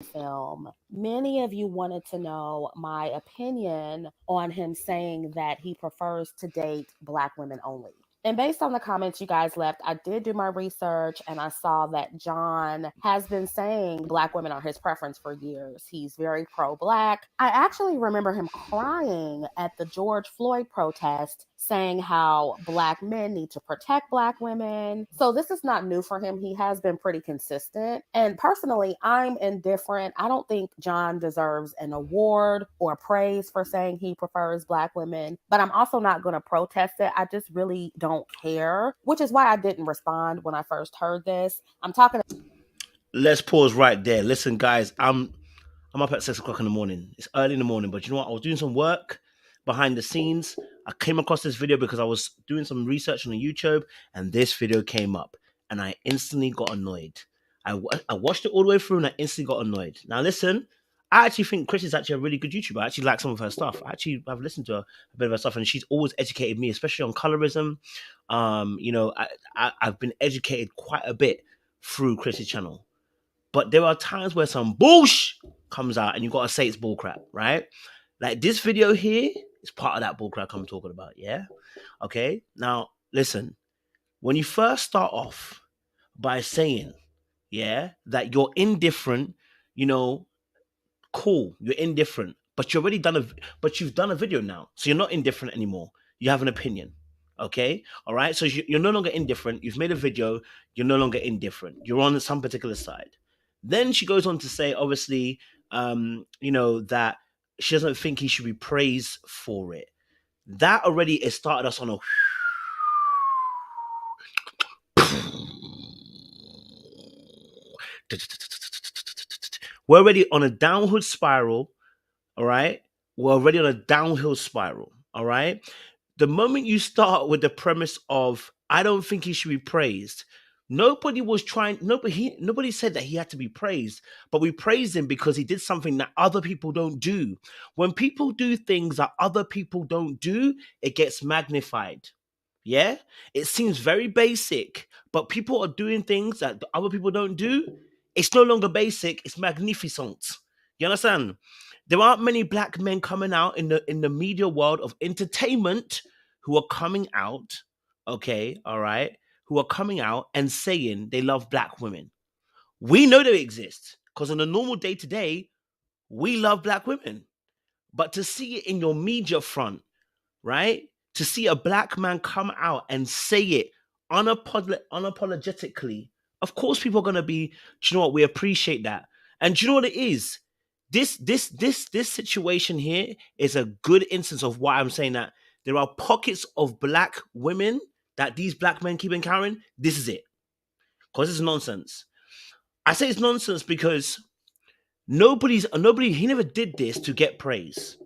film. Many of you wanted to know my opinion on him saying that he prefers to date Black women only. And based on the comments you guys left, I did do my research and I saw that John has been saying Black women are his preference for years. He's very pro Black. I actually remember him crying at the George Floyd protest, saying how Black men need to protect Black women. So this is not new for him. He has been pretty consistent. And personally, I'm indifferent. I don't think John deserves an award or praise for saying he prefers Black women, but I'm also not going to protest it. I just really don't care, which is why I didn't respond when I first heard this. I'm talking. Let's pause right there. Listen, guys, I'm up at 6 o'clock in the morning. It's early in the morning, but you know what? I was doing some work behind the scenes. I came across this video because I was doing some research on YouTube, and this video came up, and I instantly got annoyed. I watched it all the way through, and I instantly got annoyed. Now, listen, I actually think Chris is actually a really good YouTuber. I actually like some of her stuff. I've listened to a bit of her stuff, and she's always educated me, especially on colorism. I've been educated quite a bit through Chris's channel. But there are times where some bullshit comes out and you gotta say it's bullcrap, right? Like this video here is part of that bullcrap I'm talking about, yeah? Okay, now listen, when you first start off by saying, yeah, that you're indifferent, you know, cool, you're indifferent, but you've done a video now, so you're not indifferent anymore. You have an opinion, okay? All right, so you're no longer indifferent. You've made a video. You're no longer indifferent. You're on some particular side. Then she goes on to say, obviously, that she doesn't think he should be praised for it. That already has started us on a. We're already on a downward spiral. All right, we're already on a downhill spiral. All right, the moment you start with the premise of I don't think he should be praised, nobody said that he had to be praised, but we praised him because he did something that other people don't do. When people do things that other people don't do, it gets magnified. Yeah, it seems very basic, but people are doing things that other people don't do. It's no longer basic, it's magnificent. You understand? There aren't many black men coming out in the media world of entertainment who are coming out, okay, all right, who are coming out and saying they love black women. We know they exist because on a normal day to day, we love black women. But to see it in your media front, right? To see a black man come out and say it unapologetically, of course people are gonna be, do you know what? We appreciate that. And do you know what it is? This situation here is a good instance of why I'm saying that there are pockets of black women that these black men keep encountering. This is it. Because it's nonsense. I say it's nonsense because nobody he never did this to get praise.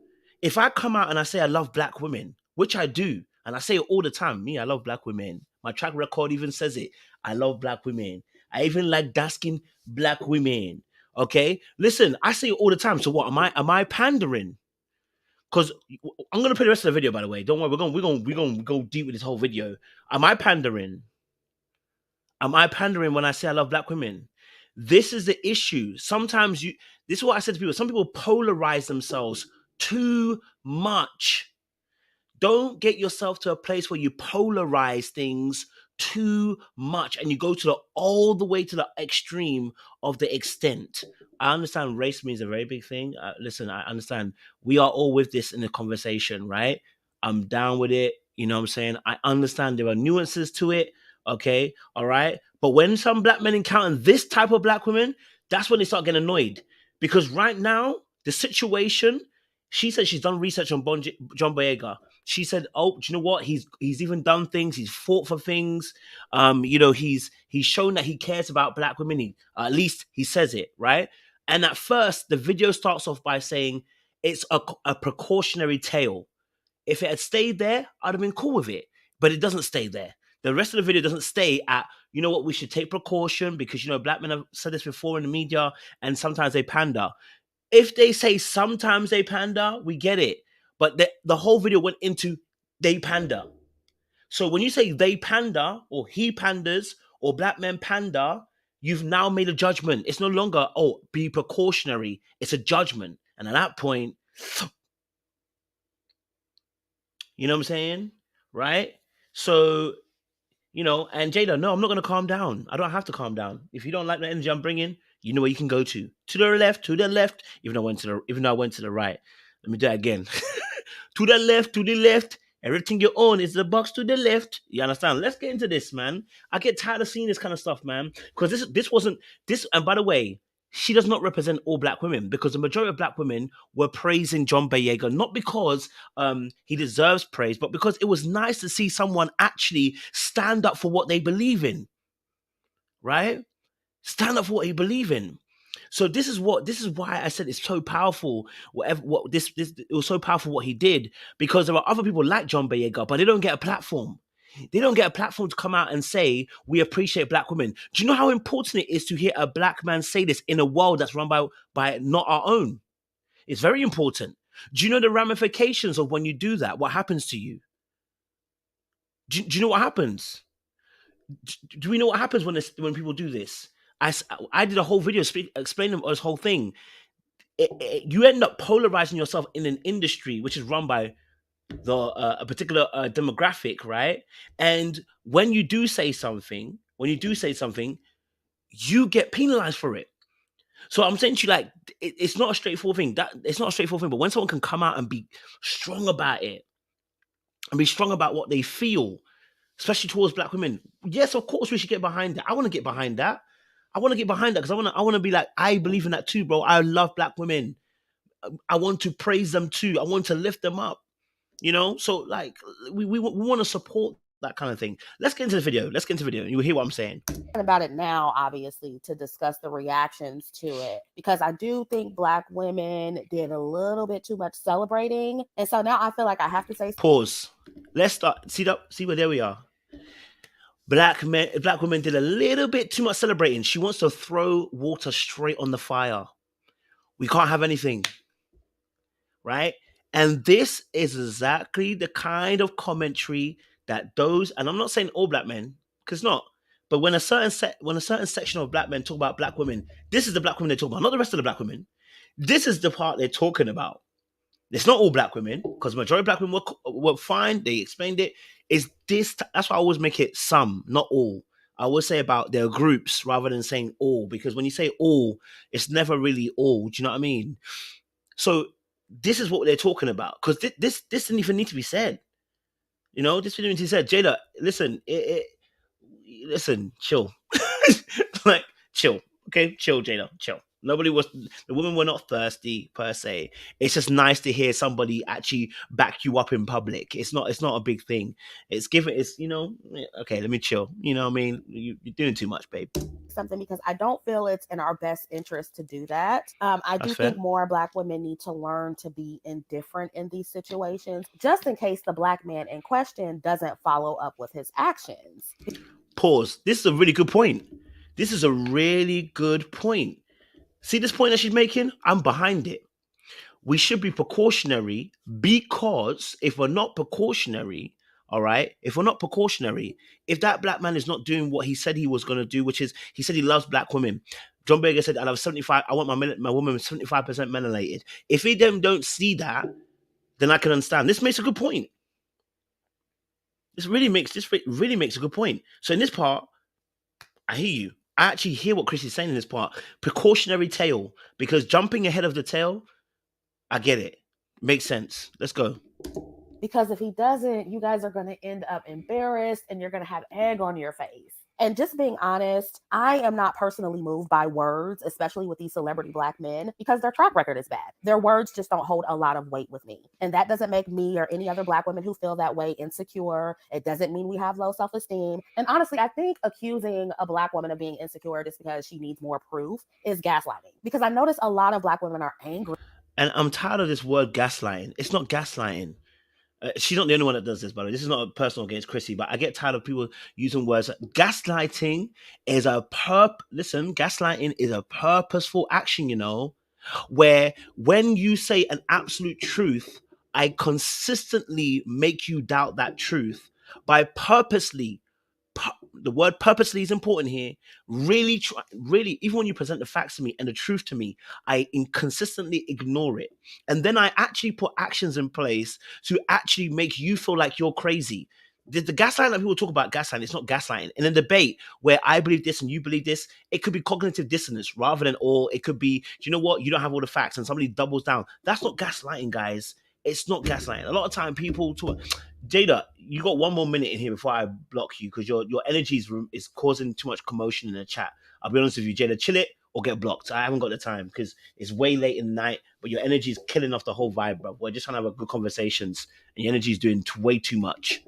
If I come out and I say I love black women, which I do, and I say it all the time, me, I love black women. My track record even says it. I love black women. I even like dasking black women. Okay, listen, I say it all the time. So what am I pandering? Because I'm gonna play the rest of the video. By the way, don't worry. We're gonna go deep with this whole video. Am I pandering? Am I pandering when I say I love black women? This is the issue. Sometimes this is what I said to people. Some people polarize themselves too much. Don't get yourself to a place where you polarize things too much and you go to all the way to the extreme of the extent. I understand race means a very big thing. Listen, I understand. We are all with this in the conversation, right? I'm down with it. You know what I'm saying? I understand there are nuances to it. Okay. All right. But when some black men encounter this type of black women, that's when they start getting annoyed. Because right now, the situation, she said she's done research on John Boyega. She said, "Oh, do you know what? He's even done things. He's fought for things. He's shown that he cares about black women. At least he says it, right?" And at first, the video starts off by saying it's a precautionary tale. If it had stayed there, I'd have been cool with it. But it doesn't stay there. The rest of the video doesn't stay at, you know what, we should take precaution because, black men have said this before in the media and sometimes they pander. If they say sometimes they pander, we get it. But the whole video went into they pander. So when you say they pander or he panders or black men pander, You've now made a judgment. It's no longer, oh, be precautionary. It's a judgment. And at that point, you know what I'm saying? Right? So, and Jada, no, I'm not going to calm down. I don't have to calm down. If you don't like the energy I'm bringing, you know where you can go to. To the left, to the left. Even though I went to the right. Let me do that again. To the left, to the left. Everything you own is the box to the left. You understand? Let's get into this, man. I get tired of seeing this kind of stuff, man. Because this wasn't this. And by the way, she does not represent all black women, because the majority of black women were praising John Boyega, not because he deserves praise, but because it was nice to see someone actually stand up for what they believe in, right? Stand up for what you believe in. So this is why I said it's so powerful. It was so powerful what he did, because there are other people like John Boyega, but they don't get a platform. They don't get a platform to come out and say we appreciate black women. Do you know how important it is to hear a black man say this in a world that's run by not our own? It's very important. Do you know the ramifications of when you do that? What happens to you? Do you know what happens? Do we know what happens when people do this? I did a whole video explaining this whole thing. You end up polarizing yourself in an industry which is run by a particular demographic, right? And when you do say something, you get penalized for it. So I'm saying to you, like, it's not a straightforward thing. It's not a straightforward thing. But when someone can come out and be strong about it, and be strong about what they feel, especially towards black women, yes, of course we should get behind that. I want to get behind that. Because I want to be like, I believe in that too, bro. I love black women. I want to praise them too. I want to lift them up. So like we want to support that kind of thing. Let's get into the video. And you'll hear what I'm saying. About it now, obviously, to discuss the reactions to it, because I do think black women did a little bit too much celebrating, and so now I feel like I have to say pause. Let's start. See where there we are. Black women did a little bit too much celebrating. She wants to throw water straight on the fire. We can't have anything, right? And this is exactly the kind of commentary that those, and I'm not saying all black men, because not, but when a certain section of black men talk about black women, this is the black women they talk about, not the rest of the black women. This is the part they're talking about. It's not all black women, because majority of black women were fine. They explained it. Is this? That's why I always make it some, not all. I always say about their groups rather than saying all, because when you say all, it's never really all. Do you know what I mean? So this is what they're talking about, because this didn't even need to be said. This didn't need to be said. Jada, listen, listen, chill, like chill, okay, chill, Jada, chill. The women were not thirsty per se. It's just nice to hear somebody actually back you up in public. It's not a big thing. Okay, let me chill. You know what I mean? You're doing too much, babe. Something, because I don't feel it's in our best interest to do that. I do think more black women need to learn to be indifferent in these situations, just in case the black man in question doesn't follow up with his actions. Pause. This is a really good point. See this point that she's making? I'm behind it. We should be precautionary, because if we're not precautionary, all right, if that black man is not doing what he said he was going to do, which is he said he loves black women. John Boyega said, I love 75. I want my woman 75% melanated. If he then don't see that, then I can understand. This makes a good point. This really makes a good point. So in this part, I hear you. I actually hear what Chrissy's saying in this part. Precautionary tail, because jumping ahead of the tail, I get it. Makes sense. Let's go. Because if he doesn't, you guys are going to end up embarrassed and you're going to have egg on your face. And just being honest, I am not personally moved by words, especially with these celebrity black men, because their track record is bad. Their words just don't hold a lot of weight with me. And that doesn't make me or any other black women who feel that way insecure. It doesn't mean we have low self-esteem. And honestly, I think accusing a black woman of being insecure just because she needs more proof is gaslighting. Because I notice a lot of black women are angry. And I'm tired of this word gaslighting. It's not gaslighting. She's not the only one that does this, by the way. This is not personal against Chrissy, but I get tired of people using words. Gaslighting is gaslighting is a purposeful action, where when you say an absolute truth, I consistently make you doubt that truth by purposely the word purposely is important here. Really try, really, even when you present the facts to me and the truth to me, I inconsistently ignore it. And then I actually put actions in place to actually make you feel like you're crazy. The gaslighting that people talk about gaslighting, it's not gaslighting. In a debate where I believe this and you believe this, it could be cognitive dissonance rather than all. It could be, you know what, you don't have all the facts and somebody doubles down. That's not gaslighting, guys. It's not gaslighting. A lot of time people talk. Jada, you got one more minute in here before I block you because your energy is causing too much commotion in the chat. I'll be honest with you, Jada, chill it or get blocked. I haven't got the time because it's way late in the night, but your energy is killing off the whole vibe, bro. We're just trying to have a good conversations, and your energy is doing way too much.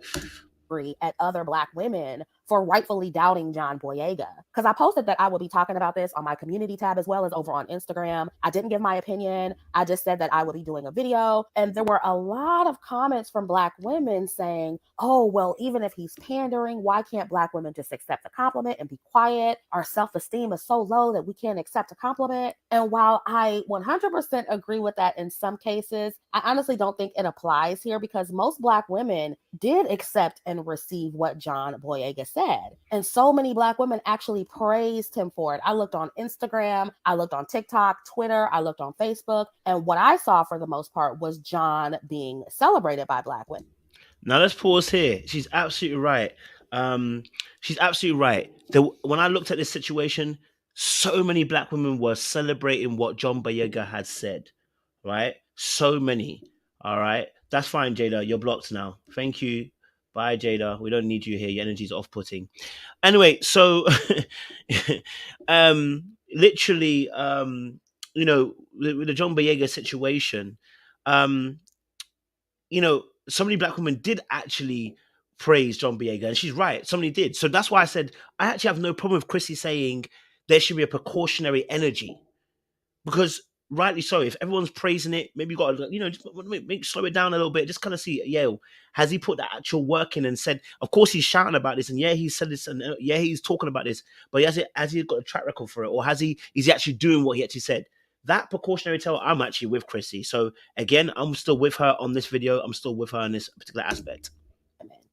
At other Black women for rightfully doubting John Boyega. Because I posted that I would be talking about this on my community tab as well as over on Instagram. I didn't give my opinion. I just said that I would be doing a video. And there were a lot of comments from Black women saying, oh, well, even if he's pandering, why can't Black women just accept the compliment and be quiet? Our self-esteem is so low that we can't accept a compliment. And while I 100% agree with that in some cases, I honestly don't think it applies here because most Black women did accept and receive what John Boyega said. And so many Black women actually praised him for it. I looked on Instagram, I looked on TikTok, Twitter, I looked on Facebook, and what I saw for the most part was John being celebrated by Black women. Now let's pause here. She's absolutely right. She's absolutely right. When I looked at this situation, so many Black women were celebrating what John Boyega had said, right? So many. All right. That's fine, Jada. You're blocked now. Thank you. Bye, Jada. We don't need you here. Your energy's off-putting. Anyway, so literally, with the John Boyega situation, um, so many Black women did actually praise John Boyega, and she's right. Somebody did. So that's why I said I actually have no problem with Chrissy saying there should be a precautionary energy, because rightly so. If everyone's praising it, maybe you got to, just slow it down a little bit. Just kind of see, has he put the actual work in and said? Of course, he's shouting about this, and he said this, and he's talking about this. But has he got a track record for it, or is he actually doing what he actually said? That precautionary tale, I'm actually with Chrissy. So again, I'm still with her on this video. I'm still with her in this particular aspect.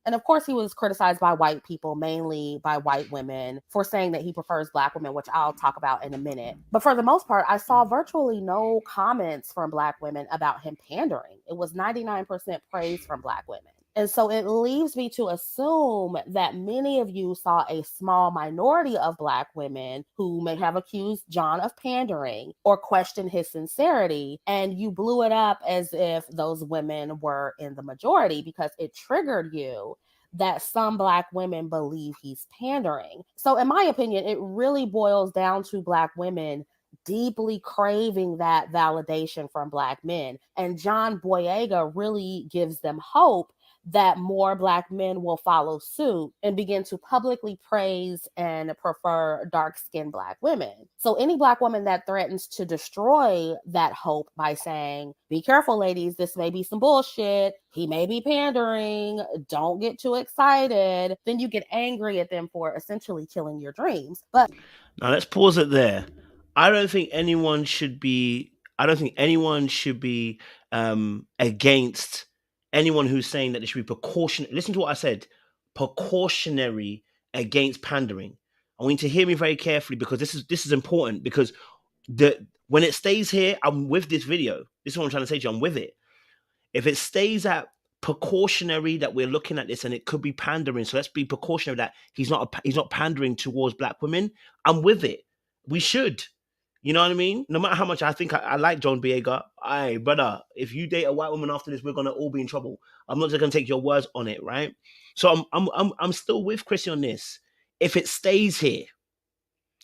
And of course, he was criticized by white people, mainly by white women, for saying that he prefers Black women, which I'll talk about in a minute. But for the most part, I saw virtually no comments from Black women about him pandering. It was 99% praise from Black women. And so it leaves me to assume that many of you saw a small minority of Black women who may have accused John of pandering or questioned his sincerity, and you blew it up as if those women were in the majority because it triggered you that some Black women believe he's pandering. So in my opinion, it really boils down to Black women deeply craving that validation from Black men. And John Boyega really gives them hope that more Black men will follow suit and begin to publicly praise and prefer dark-skinned Black women. So any Black woman that threatens to destroy that hope by saying, be careful, ladies, this may be some bullshit, he may be pandering, don't get too excited, then you get angry at them for essentially killing your dreams. But now let's pause it there. I don't think anyone should be against anyone who's saying that there should be precautionary. Listen to what I said. Precautionary against pandering. I want you to hear me very carefully because this is important, because when it stays here, I'm with this video. This is what I'm trying to say to you. I'm with it. If it stays at precautionary, that we're looking at this and it could be pandering, so let's be precautionary that he's not pandering towards Black women, I'm with it. We should. You know what I mean? No matter how much I think I like John Boyega, brother, if you date a white woman after this, we're gonna all be in trouble. I'm not just gonna take your words on it, right? So I'm still with Chrissy on this. If it stays here,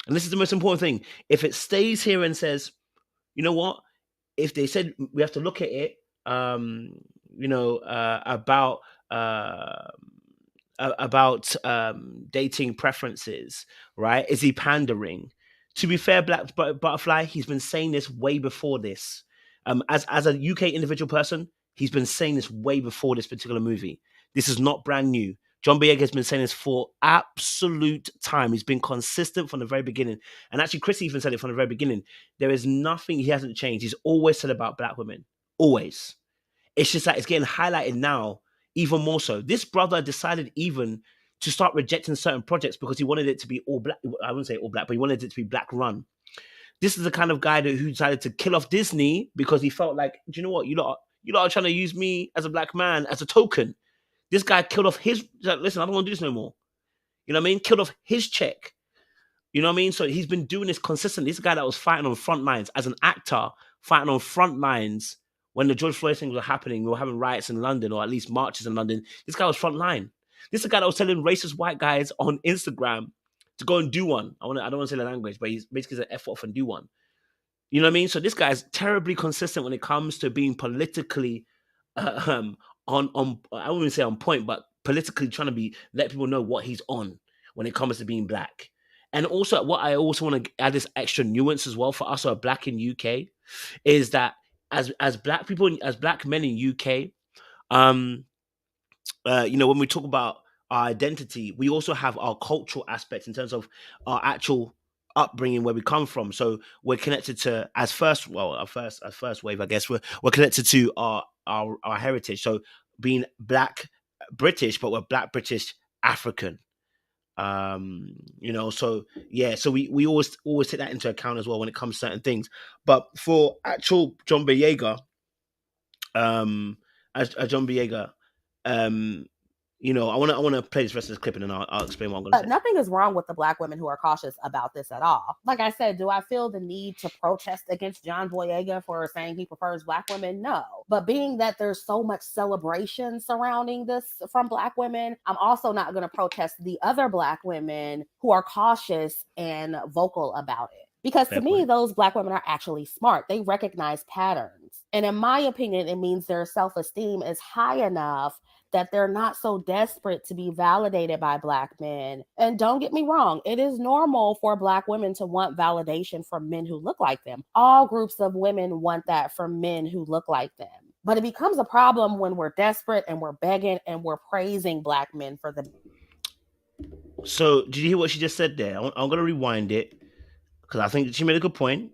and this is the most important thing, if it stays here and says, you know what? If they said we have to look at it, about dating preferences, right? Is he pandering? To be fair, Black Butterfly, he's been saying this way before this. As a UK individual person, he's been saying this way before this particular movie. This is not brand new. John Boyega has been saying this for absolute time. He's been consistent from the very beginning. And actually, Chrissy even said it from the very beginning. There is nothing he hasn't changed. He's always said about Black women. Always. It's just that it's getting highlighted now even more so. This brother decided even to start rejecting certain projects because he wanted it to be all black. I wouldn't say all black, but he wanted it to be black run. This is the kind of guy who decided to kill off Disney because he felt like, do you know what, you lot are trying to use me as a black man as a token. This guy killed off his. Like, listen, I don't want to do this no more. You know what I mean? Killed off his check. You know what I mean? So he's been doing this consistently. This guy that was fighting on front lines as an actor, fighting on front lines when the George Floyd things were happening. We were having riots in London, or at least marches in London. This guy was front line. This is a guy that was telling racist white guys on Instagram to go and do one. I don't want to say the language, but he's basically an F off and do one. You know what I mean? So this guy is terribly consistent when it comes to being politically on I wouldn't say on point, but politically trying to let people know what he's on when it comes to being black. And also, what I also want to add this extra nuance as well for us who are black in UK is that as black people, as black men in UK, when we talk about our identity, we also have our cultural aspects in terms of our actual upbringing, where we come from. So we're connected to our first wave, I guess. We're connected to our heritage. So being black British, but we're black British African. So yeah, so we always take that into account as well when it comes to certain things. But for actual John Boyega, as John Boyega, I want to play this rest of this clip and then I'll explain what I'm going to say. Nothing is wrong with the black women who are cautious about this at all. Like I said, do I feel the need to protest against John Boyega for saying he prefers black women? No. But being that there's so much celebration surrounding this from black women, I'm also not going to protest the other black women who are cautious and vocal about it. Because to me, those black women are actually smart. They recognize patterns. And in my opinion, it means their self-esteem is high enough that they're not so desperate to be validated by black men. And don't get me wrong, it is normal for black women to want validation from men who look like them. All groups of women want that from men who look like them. But it becomes a problem when we're desperate and we're begging and we're praising black men for the... So, did you hear what she just said there? I'm going to rewind it because I think she made a good point.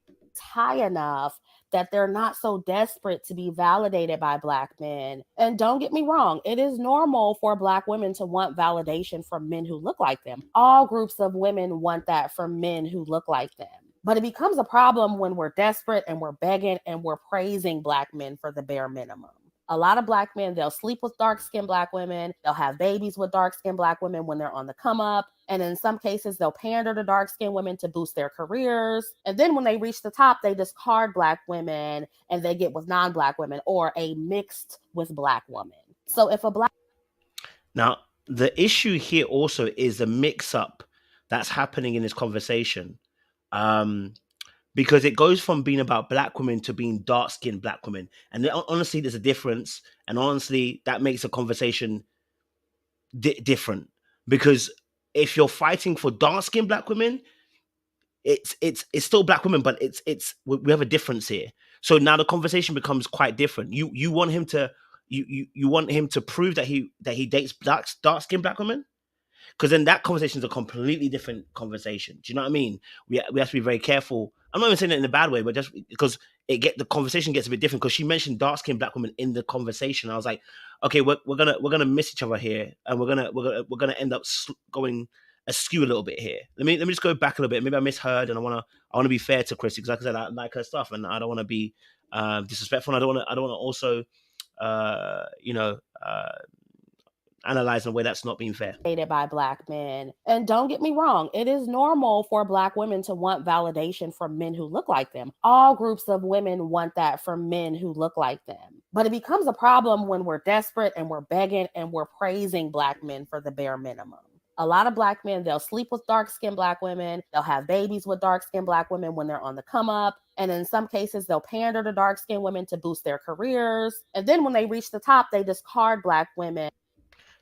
It's high enough that they're not so desperate to be validated by black men. And don't get me wrong, it is normal for black women to want validation from men who look like them. All groups of women want that from men who look like them. But it becomes a problem when we're desperate and we're begging and we're praising black men for the bare minimum. A lot of black men, they'll sleep with dark-skinned black women. They'll have babies with dark-skinned black women when they're on the come up. And in some cases, they'll pander to dark-skinned women to boost their careers. And then when they reach the top, they discard black women and they get with non-black women or a mixed with black woman. So if a black... Now, the issue here also is the mix-up that's happening in this conversation. Because it goes from being about black women to being dark-skinned black women. And honestly, there's a difference. And honestly, that makes the conversation different. Because if you're fighting for dark-skinned black women, it's still black women, but we have a difference here. So now the conversation becomes quite different. You want him to you want him to prove that he dates dark-skinned black women? Because then that conversation is a completely different conversation. Do you know what I mean? We have to be very careful. I'm not even saying it in a bad way, but just because the conversation gets a bit different. Because she mentioned dark-skinned black women in the conversation, I was like, okay, we're gonna miss each other here, and we're gonna end up going askew a little bit here. Let me just go back a little bit. Maybe I misheard, and I wanna be fair to Chrissy because, like I said, I like her stuff, and I don't want to be disrespectful. And I don't want to also, analyze in a way that's not being fair. By black men. And don't get me wrong, it is normal for black women to want validation from men who look like them. All groups of women want that from men who look like them. But it becomes a problem when we're desperate and we're begging and we're praising black men for the bare minimum. A lot of black men, they'll sleep with dark-skinned black women. They'll have babies with dark-skinned black women when they're on the come up. And in some cases, they'll pander to dark-skinned women to boost their careers. And then when they reach the top, they discard black women.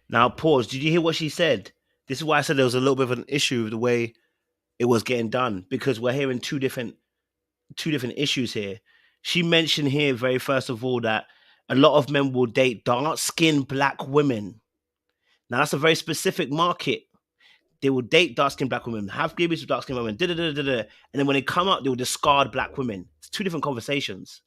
Now, pause. Did you hear what she said? This is why I said there was a little bit of an issue with the way it was getting done, because we're hearing two different issues here. She mentioned here, very first of all, that a lot of men will date dark-skinned black women. Now, that's a very specific market. They will date dark-skinned black women, have babies with dark-skinned women, and then when they come out, they will discard black women. It's two different conversations.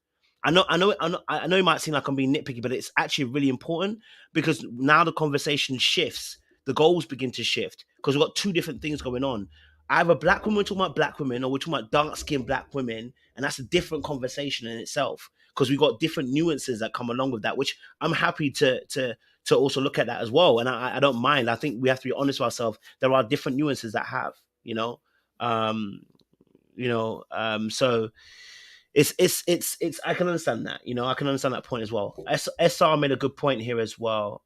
I know it might seem like I'm being nitpicky, but it's actually really important because now the conversation shifts the goals begin to shift because we've got two different things going on. Either black women talking about black women, or we're talking about dark skinned black women, and that's a different conversation in itself because we've got different nuances that come along with that, which I'm happy to also look at that as well. And I don't mind. I think we have to be honest with ourselves. There are different nuances that have, um, so it's I can understand that, I can understand that point as well. SR made a good point here as well.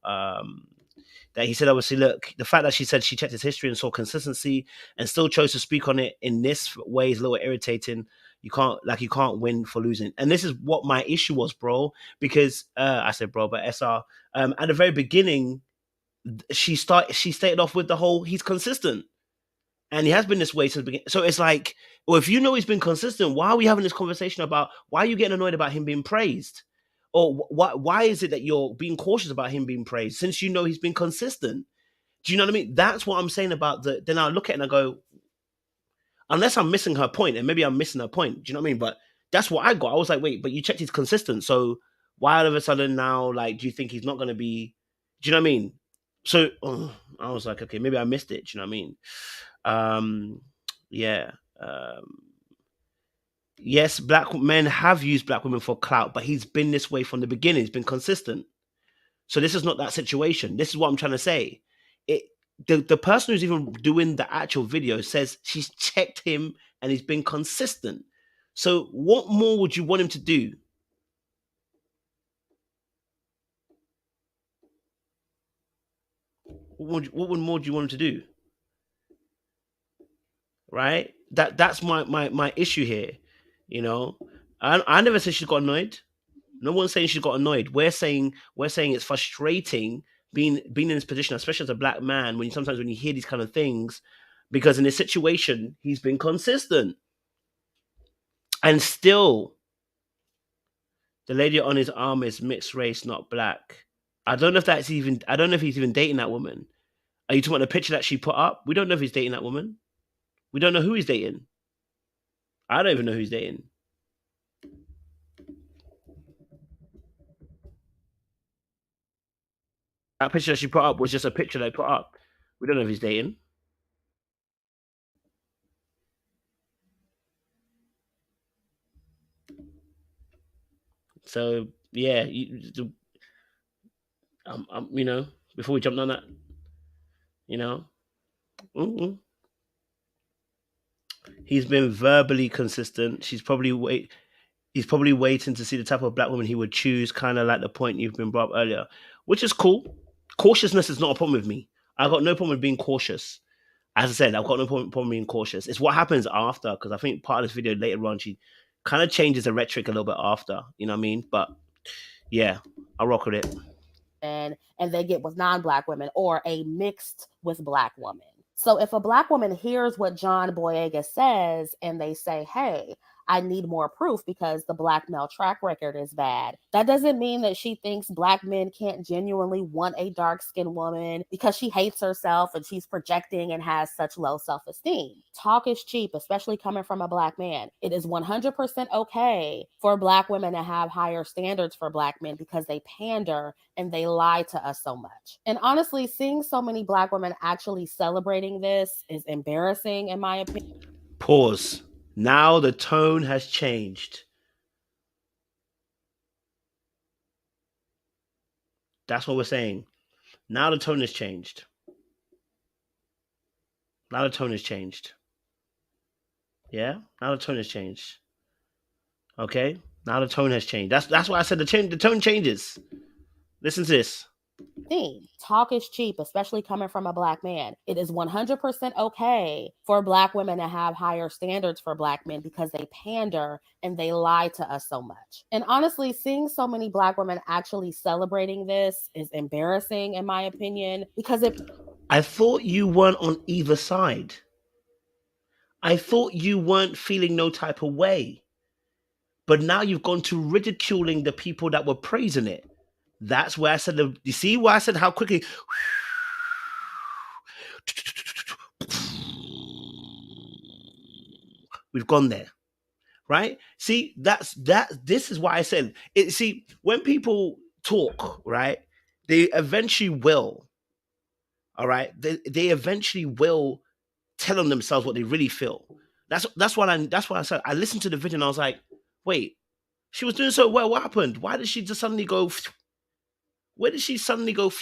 That he said, obviously, look, the fact that she said she checked his history and saw consistency and still chose to speak on it in this way is a little irritating. You can't win for losing. And this is what my issue was, bro, because I said bro, but SR, at the very beginning, she started off with the whole he's consistent. And he has been this way since the beginning. So it's like, well, if you know he's been consistent, why are we having this conversation about why are you getting annoyed about him being praised? Or why is it that you're being cautious about him being praised since you know he's been consistent? Do you know what I mean? That's what I'm saying about then I look at it and I go, unless I'm missing her point, and maybe I'm missing her point. Do you know what I mean? But that's what I got. I was like, wait, but you checked he's consistent. So why all of a sudden now, like, do you think he's not going to be, do you know what I mean? So I was like, okay, maybe I missed it. Do you know what I mean? Yeah. Yes, black men have used black women for clout, but he's been this way from the beginning. He's been consistent. So this is not that situation. This is what I'm trying to say. It the person who's even doing the actual video says she's checked him and he's been consistent. So what more would you want him to do? What more do you want him to do? Right? That's my issue here. You know, I never said she's got annoyed. No one's saying she got annoyed. We're saying it's frustrating being in this position, especially as a black man, when sometimes when you hear these kind of things, because in this situation he's been consistent, and still the lady on his arm is mixed race, not black. I don't know if that's even. I don't know if he's even dating that woman. Are you talking about the picture that she put up? We don't know if he's dating that woman. We don't know who he's dating. I don't even know who he's dating. That picture that she put up was just a picture they put up. We don't know if he's dating. So yeah, before we jump on that, you know, mm-mm. He's been verbally consistent. He's probably waiting to see the type of black woman he would choose, kind of like the point you've been brought up earlier, which is cool. Cautiousness is not a problem with me. I've got no problem with being cautious. As I said, I've got no problem being cautious. It's what happens after, because I think part of this video later on, she kind of changes the rhetoric a little bit after, you know what I mean? But yeah, I'll rock with it. And they get with non-black women or a mixed with black woman. So if a black woman hears what John Boyega says and they say, hey, I need more proof because the black male track record is bad, that doesn't mean that she thinks black men can't genuinely want a dark-skinned woman because she hates herself and she's projecting and has such low self-esteem. Talk is cheap, especially coming from a black man. It is 100% okay for black women to have higher standards for black men because they pander and they lie to us so much. And honestly, seeing so many black women actually celebrating this is embarrassing, in my opinion. Pause. Now the tone has changed. That's what we're saying. Now the tone has changed. Now the tone has changed. Yeah? Now the tone has changed. Okay? Now the tone has changed. That's why I said the tone changes. Listen to this. Talk is cheap, especially coming from a black man. It is 100% okay for black women to have higher standards for black men because they pander and they lie to us so much. And honestly, seeing so many black women actually celebrating this is embarrassing, in my opinion, because I thought you weren't on either side. I thought you weren't feeling no type of way. But now you've gone to ridiculing the people that were praising it. That's where I said, you see why I said how quickly we've gone there, right? See, this is why I said it. See, when people talk, right, they eventually will. All right, they eventually will tell on themselves what they really feel. That's why I said I listened to the video and I was like, wait, she was doing so well. What happened? Why did she just suddenly go? Where did she suddenly go?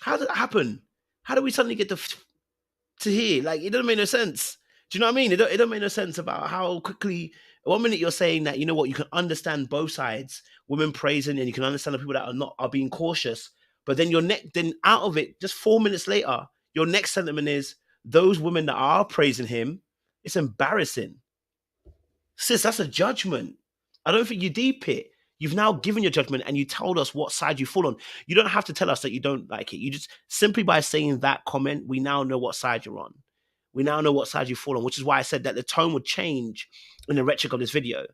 How did that happen? How did we suddenly get to here? Like, it doesn't make no sense. Do you know what I mean? It don't make no sense about how quickly. One minute you're saying that, you know what, you can understand both sides, women praising, and you can understand the people that are being cautious. But then then out of it, just 4 minutes later, your next sentiment is those women that are praising him. It's embarrassing, sis. That's a judgment. I don't think you deep it. You've now given your judgment and you told us what side you fall on. You don't have to tell us that you don't like it. You just simply by saying that comment, we now know what side you're on. We now know what side you fall on, which is why I said that the tone would change in the rhetoric of this video.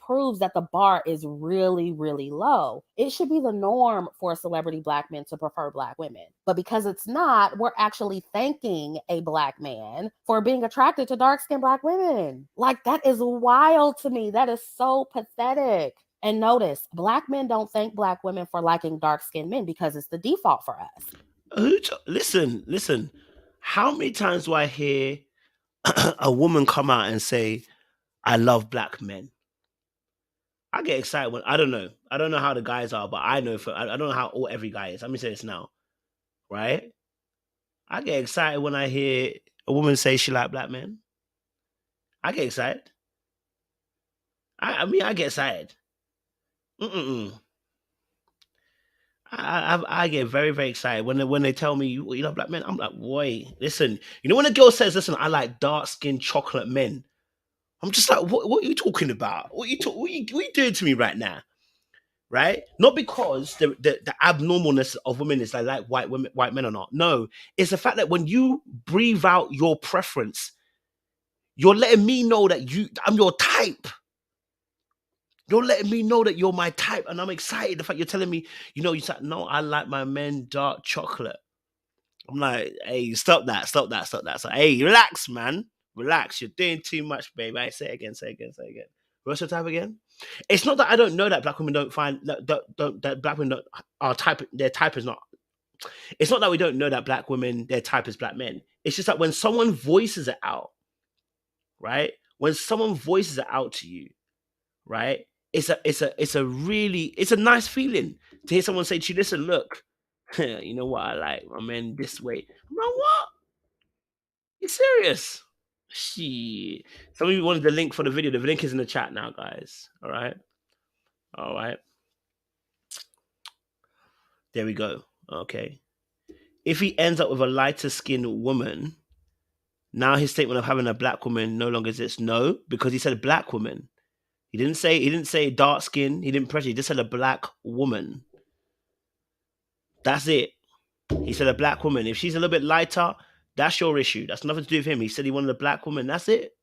Proves that the bar is really, really low. It should be the norm for celebrity Black men to prefer Black women. But because it's not, we're actually thanking a Black man for being attracted to dark-skinned Black women. Like, that is wild to me. That is so pathetic. And notice, Black men don't thank Black women for liking dark-skinned men because it's the default for us. Listen. How many times do I hear a woman come out and say, I love Black men? I get excited when I don't know. I don't know how the guys are, but I know I don't know how every guy is. Let me say this now, right? I get excited when I hear a woman say she like Black men. I get excited. I mean, I get excited. Mm-mm. I get very, very excited when they tell me you love Black men. I'm like, boy, listen. You know when a girl says, "Listen, I like dark skinned chocolate men," I'm just like, what are you talking about? What you doing to me right now? Right? Not because the abnormalness of women is like white men or not. No, it's the fact that when you breathe out your preference, you're letting me know that I'm your type. You're letting me know that you're my type, and I'm excited. The fact you're telling me, you said, no, I like my men dark chocolate. I'm like, hey, stop that. So, hey, relax, man. Relax. You're doing too much, baby. Say it again. What's your type again? It's not that I don't know that Black women don't find that Black women are type. Their type is not. It's not that we don't know that Black women their type is Black men. It's just that when someone voices it out, right? When someone voices it out to you, right? It's a nice feeling to hear someone say to you, listen, look, you know what I like, my man this way. I'm like, what? You serious? Shit. Some of you wanted the link for the video. The link is in the chat now, guys. All right. All right. There we go. Okay. If he ends up with a lighter skinned woman, now his statement of having a Black woman no longer exists. No, because he said Black woman. He didn't say dark skin. He didn't press it. He just said a Black woman. That's it. He said a Black woman. If she's a little bit lighter, that's your issue. That's nothing to do with him. He said he wanted a Black woman. That's it.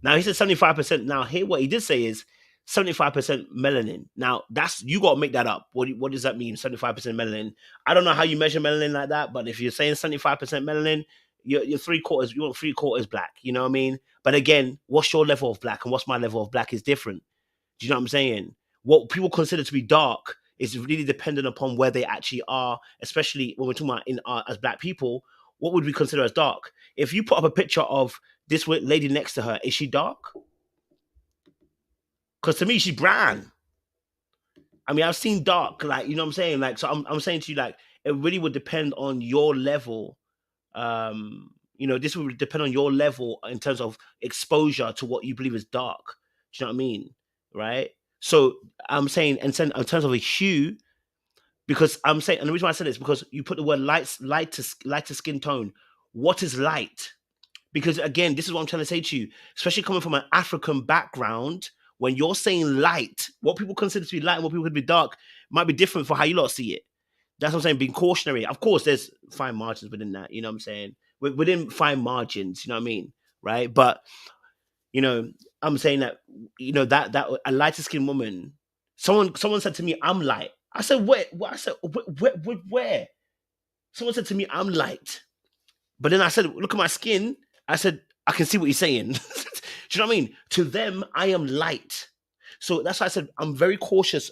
Now he said 75%. Now here what he did say is 75% melanin. Now that's you got to make that up. What does that mean? 75% melanin. I don't know how you measure melanin like that, but if you're saying 75% melanin, you're three quarters. You want 3/4 black. You know what I mean? But again, what's your level of black and what's my level of black is different. Do you know what I'm saying? What people consider to be dark is really dependent upon where they actually are, especially when we're talking about as black people. What would we consider as dark? If you put up a picture of this lady next to her, is she dark? Because to me, she's brown. I mean, I've seen dark, like, you know what I'm saying? Like, so I'm saying to you, like, it really would depend on your level. This would depend on your level in terms of exposure to what you believe is dark. Do you know what I mean? Right? So I'm saying, in terms of a hue, because I'm saying, and the reason why I said this is because you put the word lighter skin tone. What is light? Because again, this is what I'm trying to say to you, especially coming from an African background. When you're saying light, what people consider to be light and what people consider to be dark might be different for how you lot see it. That's what I'm saying, being cautionary. Of course, there's fine margins within that, you know what I'm saying? Within fine margins, you know what I mean? Right? But, I'm saying that, that a lighter skinned woman, someone said to me, I'm light. I said, where? I said, where? Someone said to me, I'm light. But then I said, look at my skin. I said, I can see what you're saying. Do you know what I mean? To them, I am light. So that's why I said I'm very cautious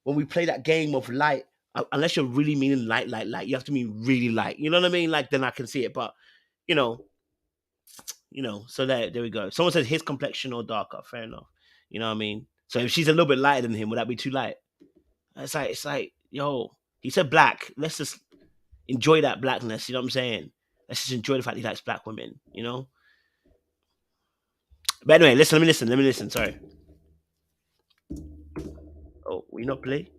when we play that game of light. unless you're really meaning light, you have to mean really light. You know what I mean? Like then I can see it. But you know, So there we go. Someone said his complexion or darker. Fair enough. You know what I mean? So if she's a little bit lighter than him, would that be too light? It's like, yo, he said black. Let's just enjoy that blackness. You know what I'm saying? Let's just enjoy the fact he likes black women. But anyway, listen. Let me listen. Let me listen. Sorry. Oh, we not play?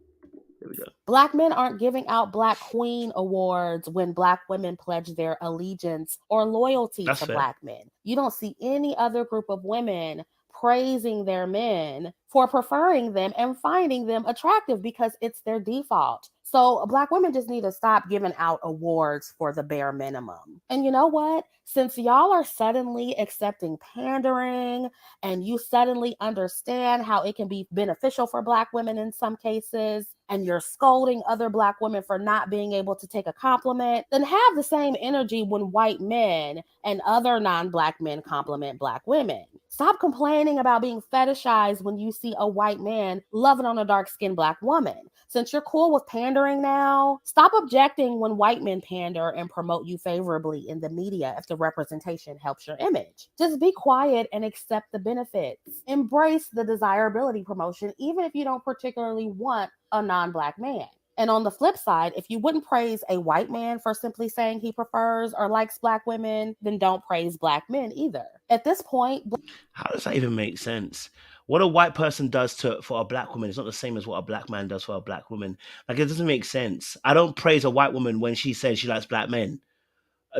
There we go. Black men aren't giving out Black Queen awards when Black women pledge their allegiance or loyalty That's to fair. Black men. You don't see any other group of women praising their men for preferring them and finding them attractive because it's their default. So Black women just need to stop giving out awards for the bare minimum. And you know what? Since y'all are suddenly accepting pandering and you suddenly understand how it can be beneficial for Black women in some cases, and you're scolding other Black women for not being able to take a compliment, then have the same energy when white men and other non-Black men compliment Black women. Stop complaining about being fetishized when you see a white man loving on a dark-skinned Black woman. Since you're cool with pandering now, stop objecting when white men pander and promote you favorably in the media if the representation helps your image. Just be quiet and accept the benefits. Embrace the desirability promotion, even if you don't particularly want a non-Black man. And on the flip side, if you wouldn't praise a white man for simply saying he prefers or likes Black women, then don't praise Black men either. At this point, How does that even make sense? What a white person does for a black woman is not the same as what a black man does for a black woman. Like it doesn't make sense. I don't praise a white woman when she says she likes black men.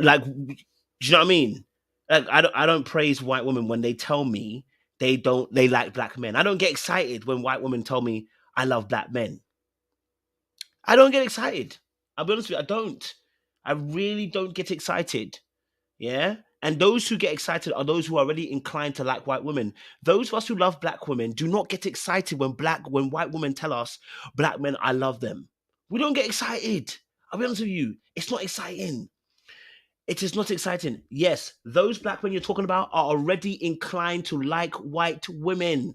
Like, do you know what I mean? Like I don't praise white women when they tell me they like black men. I don't get excited when white women tell me I love black men. I don't get excited. I'll be honest with you, I don't. I really don't get excited. Yeah. And those who get excited are those who are already inclined to like white women. Those of us who love black women do not get excited when white women tell us black men, I love them. We don't get excited. I'll be honest with you. It's not exciting. It is not exciting. Yes, those black men you're talking about are already inclined to like white women.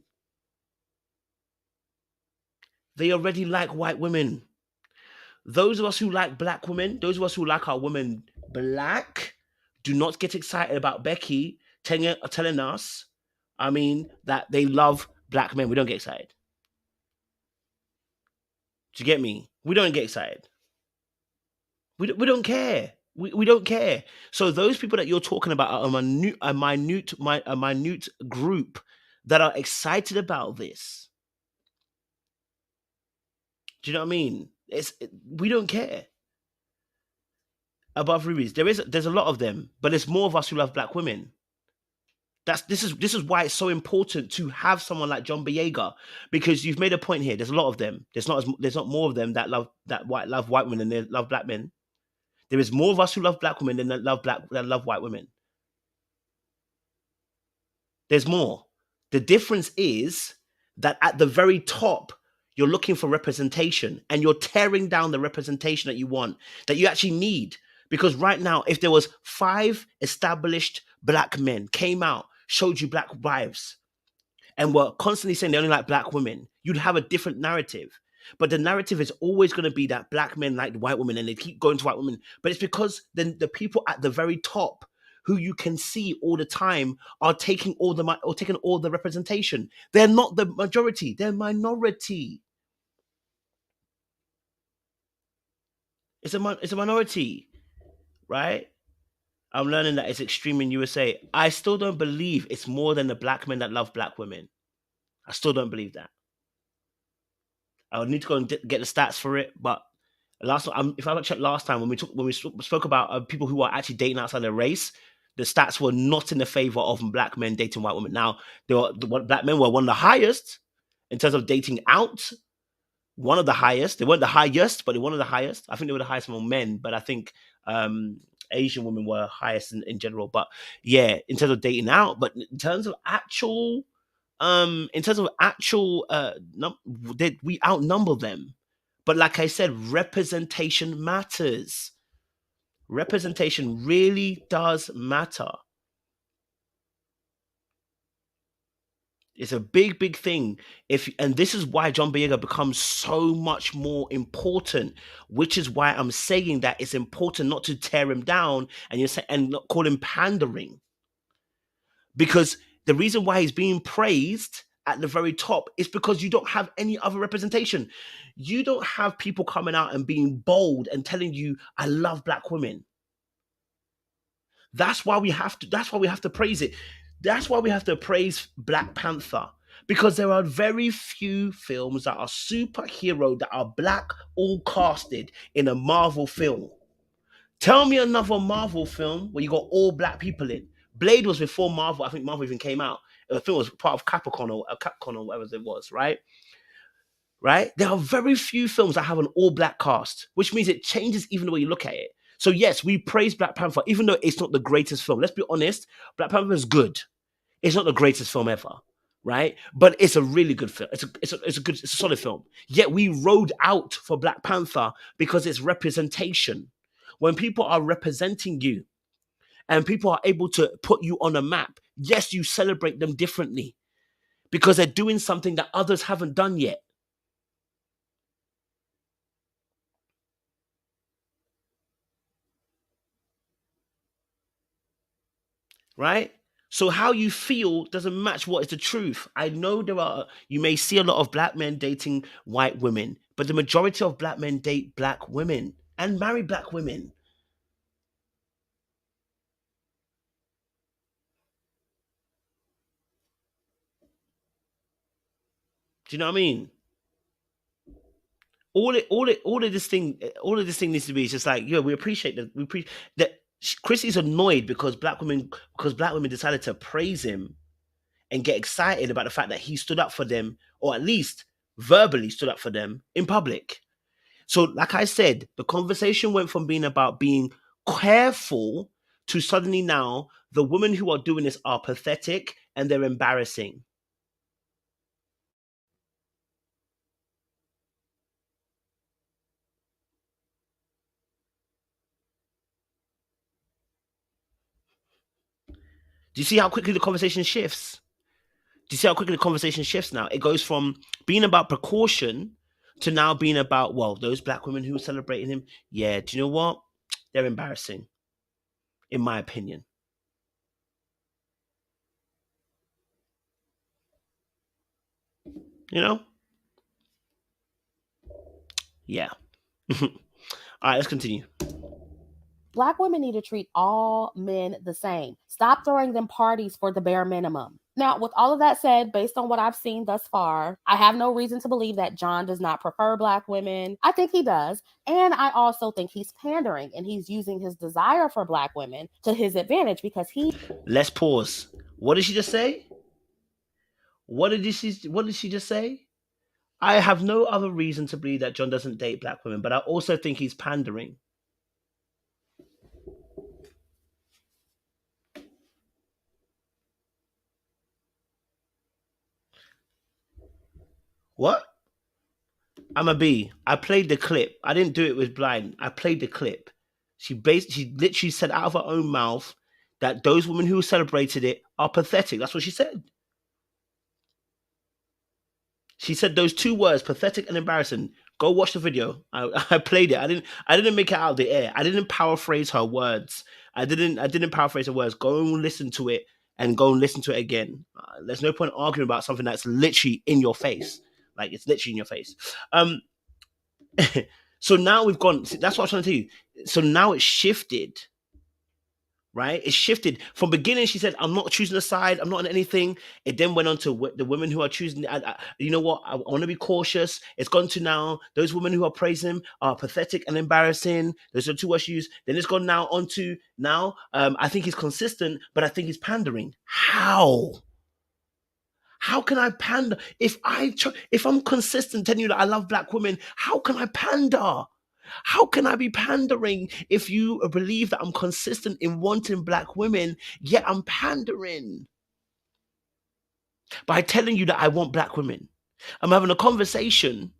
They already like white women. Those of us who like black women, those of us who like our women black, do not get excited about Becky telling us, that they love black men. We don't get excited. Do you get me? We don't get excited. We don't care. We don't care. So those people that you're talking about are a minute group that are excited about this. Do you know what I mean? We don't care. Above rubies, there's a lot of them, but there's more of us who love black women. This is why it's so important to have someone like John Boyega, because you've made a point here. There's a lot of them. There's not more of them that love white women than they love black men. There is more of us who love black women than love white women. There's more. The difference is that at the very top, you're looking for representation and you're tearing down the representation that you want, that you actually need. Because right now, if there was 5 established black men came out, showed you black wives, and were constantly saying they only like black women, you'd have a different narrative. But the narrative is always going to be that black men like white women and they keep going to white women. But it's because then the people at the very top who you can see all the time are taking all the representation. They're not the majority, they're minority. It's a minority, right? I'm learning that it's extreme in USA. I still don't believe it's more than the black men that love black women. I still don't believe that. I would need to go and get the stats for it, but if I checked last time when we spoke about people who are actually dating outside their race, the stats were not in the favor of black men dating white women. Now, black men were one of the highest in terms of dating out. One of the highest. They weren't the highest, but they were one of the highest. I think they were the highest among men, but I think Asian women were highest in general. But yeah, in terms of dating out, but in terms of actual we outnumber them. But like I said, representation matters. Representation really does matter. It's a big, big thing. And this is why John Boyega becomes so much more important, which is why I'm saying that it's important not to tear him down and and not call him pandering. Because the reason why he's being praised at the very top is because you don't have any other representation. You don't have people coming out and being bold and telling you, I love black women. That's why we have to praise it. That's why we have to praise Black Panther. Because there are very few films that are superhero that are black all casted in a Marvel film. Tell me another Marvel film where you got all black people in. Blade was before Marvel. I think Marvel even came out. The film was part of Capcom or whatever it was, right? Right? There are very few films that have an all black cast, which means it changes even the way you look at it. So yes, we praise Black Panther, even though it's not the greatest film. Let's be honest, Black Panther is good. It's not the greatest film ever, right? But it's a really good film. It's a solid film. Yet we rode out for Black Panther because it's representation. When people are representing you and people are able to put you on a map, yes, you celebrate them differently because they're doing something that others haven't done yet. Right? So how you feel doesn't match what is the truth. I know you may see a lot of black men dating white women, but the majority of black men date black women and marry black women. Do you know what I mean? All of this thing needs to be is just like, yeah, we appreciate that. We appreciate that. Chrissy's annoyed because black women decided to praise him and get excited about the fact that he stood up for them, or at least verbally stood up for them in public. So, like I said, the conversation went from being about being careful to suddenly now the women who are doing this are pathetic and they're embarrassing. Do you see how quickly the conversation shifts? Do you see how quickly the conversation shifts now? It goes from being about precaution to now being about, well, those black women who are celebrating him, yeah, do you know what? They're embarrassing, in my opinion. You know? Yeah. All right, let's continue. Black women need to treat all men the same. Stop throwing them parties for the bare minimum. Now, with all of that said, based on what I've seen thus far, I have no reason to believe that John does not prefer black women. I think he does. And I also think he's pandering and he's using his desire for black women to his advantage because he. Let's pause. What did she just say? What did she just say? I have no other reason to believe that John doesn't date black women, but I also think he's pandering. What? I'm a B. I played the clip. I didn't do it with blind. I played the clip. She literally said out of her own mouth that those women who celebrated it are pathetic. That's what she said. She said those two words, pathetic and embarrassing. Go watch the video. I played it. I didn't make it out of the air. I didn't paraphrase her words. I didn't paraphrase her words. Go and listen to it and go and listen to it again. There's no point arguing about something that's literally in your face. Like it's literally in your face. Um so now we've gone. That's what I'm trying to tell you. So now it's shifted, right? It shifted from beginning. She said, "I'm not choosing a side. I'm not on anything." It then went on to the women who are choosing. You know what? I want to be cautious. It's gone to now those women who are praising him are pathetic and embarrassing. Those are two words she used. Then it's gone now on to now. I think he's consistent, but I think he's pandering. How? How can I pander if I'm consistent telling you that I love black women? How can I pander? How can I be pandering if you believe that I'm consistent in wanting black women, yet I'm pandering by telling you that I want black women? I'm having a conversation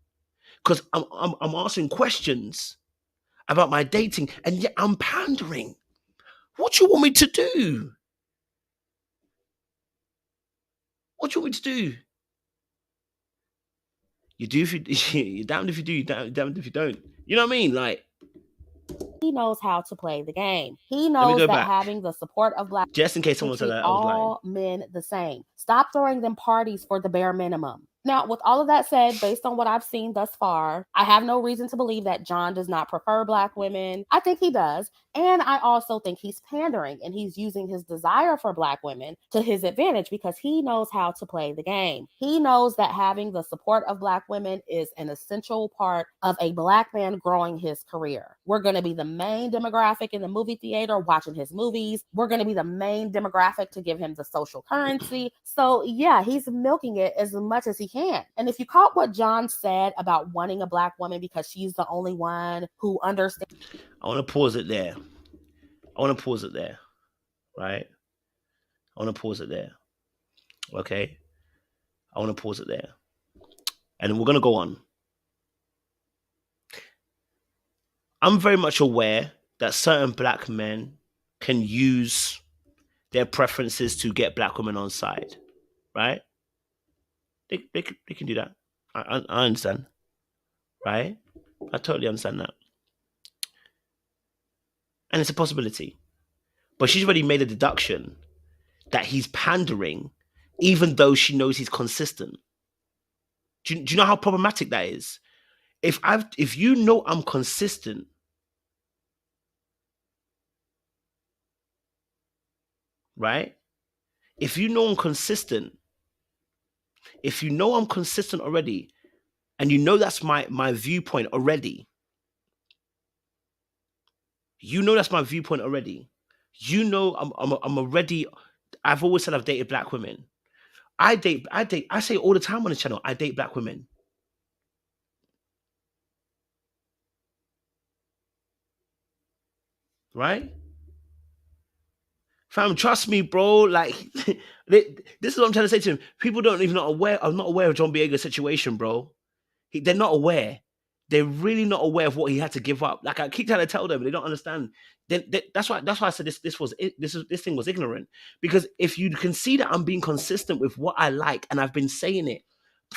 because I'm asking questions about my dating, and yet I'm pandering. What do you want me to do? What do you want me to do? You do if you you're damned if you do, you're damned if you don't. You know what I mean? Like, he knows how to play the game. He let me knows go that back. having the support of Black Just in case women someone said treat that I was lying. all men the same. Stop throwing them parties for the bare minimum. Now, with all of that said, based on what I've seen thus far, I have no reason to believe that John does not prefer Black women. I think he does. And I also think he's pandering and he's using his desire for Black women to his advantage because he knows how to play the game. He knows that having the support of Black women is an essential part of a Black man growing his career. We're going to be the main demographic in the movie theater watching his movies. We're going to be the main demographic to give him the social currency. So, yeah, he's milking it as much as he can. And if you caught what John said about wanting a Black woman because she's the only one who understands. I want to pause it there. Right? I want to pause it there. Okay? I want to pause it there. And we're going to go on. I'm very much aware that certain Black men can use their preferences to get Black women on side. Right? They can do that. I understand. Right? I totally understand that. And it's a possibility. But she's already made a deduction that he's pandering, even though she knows he's consistent. Do you know how problematic that is? If you know I'm consistent, right? If you know I'm consistent, if you know I'm consistent already, and you know that's my viewpoint already, you know that's my viewpoint already. You know I'm already. I've always said I've dated Black women. I say all the time on the channel, I date Black women. Right? Fam, trust me, bro. Like, this is what I'm trying to say to him. People don't even not aware. I'm not aware of John Boyega's situation, bro. They're not aware. They're really not aware of what he had to give up. Like I keep trying to tell them, they don't understand. That's why. That's why I said this thing was ignorant. Because if you can see that I'm being consistent with what I like, and I've been saying it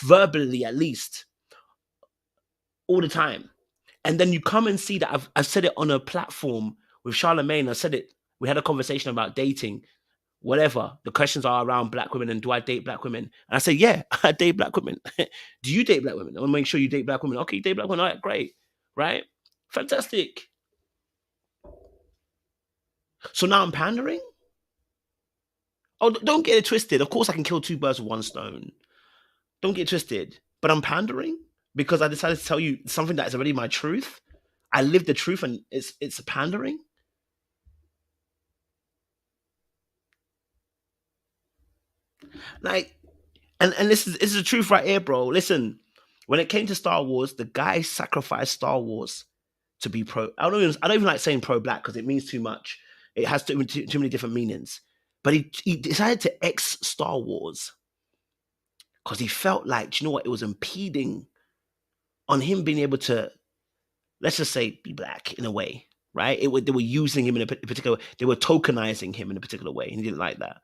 verbally at least all the time, and then you come and see that I've said it on a platform with Charlemagne. I said it. We had a conversation about dating, whatever. The questions are around Black women and do I date Black women? And I say, yeah, I date Black women. Do you date Black women? I want to make sure you date Black women. Okay, you date Black women. All right, great. Right? Fantastic. So now I'm pandering? Oh, don't get it twisted. Of course I can kill two birds with one stone. Don't get it twisted. But I'm pandering because I decided to tell you something that is already my truth. I live the truth and it's pandering. Like, and this is the truth right here, bro. Listen, when it came to Star Wars, the guy sacrificed Star Wars to be pro. I don't even like saying pro black because it means too much. It has too many different meanings. But he decided to X Star Wars because he felt like, do you know what? It was impeding on him being able to, let's just say, be black in a way, right? They were using him in a particular. They were tokenizing him in a particular way, and he didn't like that,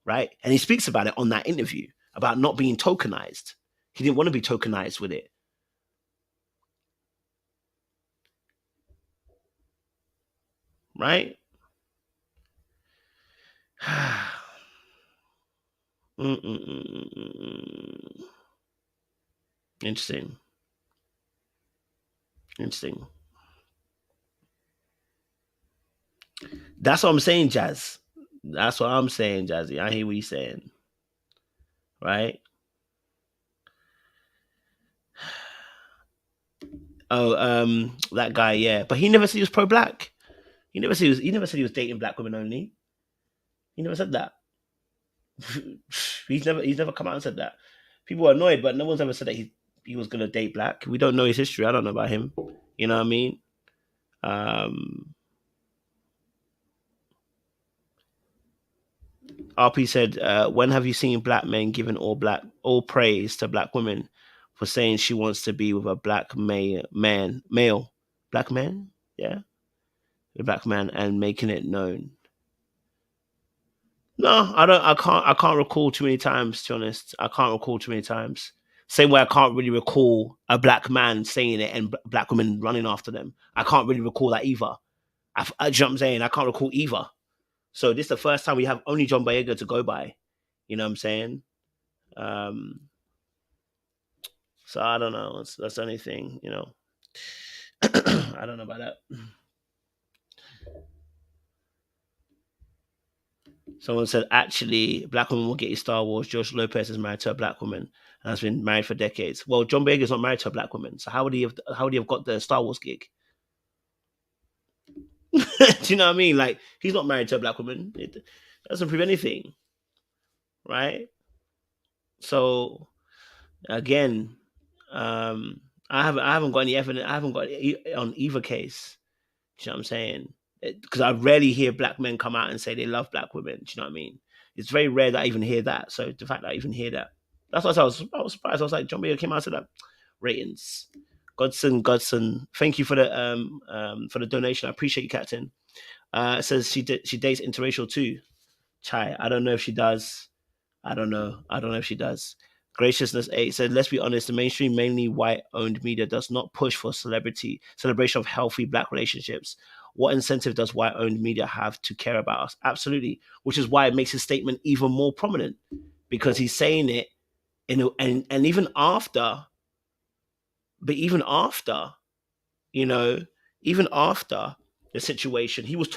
right? And he speaks about it on that interview about not being tokenized. He didn't want to be tokenized with it, right? Interesting. Interesting. That's what I'm saying, Jazz. That's what I'm saying, Jazzy. I hear what you're saying. Right? Oh, that guy, yeah. But he never said he was pro black. He never said he was dating black women only. He never said that. He's never come out and said that. People are annoyed, but no one's ever said that he was gonna date black. We don't know his history. I don't know about him. You know what I mean? Um RP said, when have you seen black men giving all praise to black women for saying she wants to be with a black male, black man? Yeah. A black man and making it known. No, I don't. I can't recall too many times. To be honest, I can't recall too many times. Same way I can't really recall a black man saying it and black women running after them. I can't really recall that either. Do you know what I'm saying? I can't recall either. So this is the first time we have only John Boyega to go by. You know what I'm saying? Um, so I don't know. That's the only thing. You know, I don't know about that. Someone said, actually, black woman will get you Star Wars. George Lopez is married to a black woman and has been married for decades. Well, John Boyega's not married to a black woman, so how would he have got the Star Wars gig? Do you know what I mean? Like, he's not married to a black woman. It doesn't prove anything, right? So again, I haven't got any evidence. I haven't got on either case. Do you know what I'm saying? Because I rarely hear black men come out and say they love black women. Do you know what I mean? It's very rare that I even hear that. So the fact that I even hear that, that's why I was surprised. I was like, John Mayer came out and said that. Ratings. Godson, thank you for the donation. I appreciate you, Captain. It says she dates interracial too. Chai, I don't know if she does. I don't know. I don't know if she does. Graciousness 8 said, let's be honest, the mainstream, mainly white owned media does not push for celebration of healthy black relationships. What incentive does white owned media have to care about us? Absolutely. Which is why it makes his statement even more prominent, because he's saying it and even after, but even after, you know, even after the situation, he was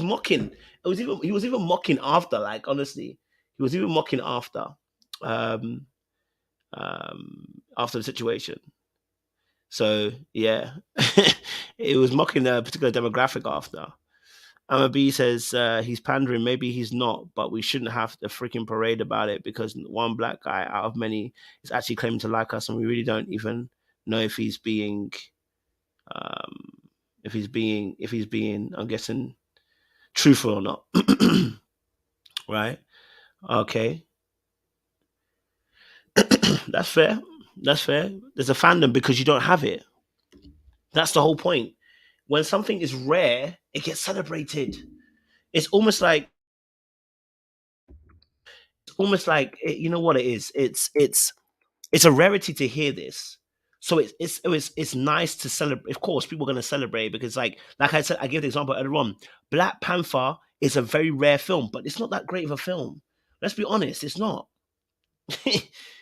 mocking. He was even mocking after, like, honestly. He was even mocking after. Um after the situation. So yeah, it was mocking a particular demographic after. Amma B says he's pandering. Maybe he's not, but we shouldn't have the freaking parade about it because one black guy out of many is actually claiming to like us, and we really don't even know if he's being, um, if he's being, I'm guessing, truthful or not. Right? Okay, that's fair. That's fair. There's a fandom because you don't have it. That's the whole point. When something is rare, it gets celebrated. It's almost like you know what it is. It's a rarity to hear this. So it's nice to celebrate. Of course, people are going to celebrate because like I said, I gave the example earlier on. Black Panther is a very rare film, but it's not that great of a film. Let's be honest, it's not.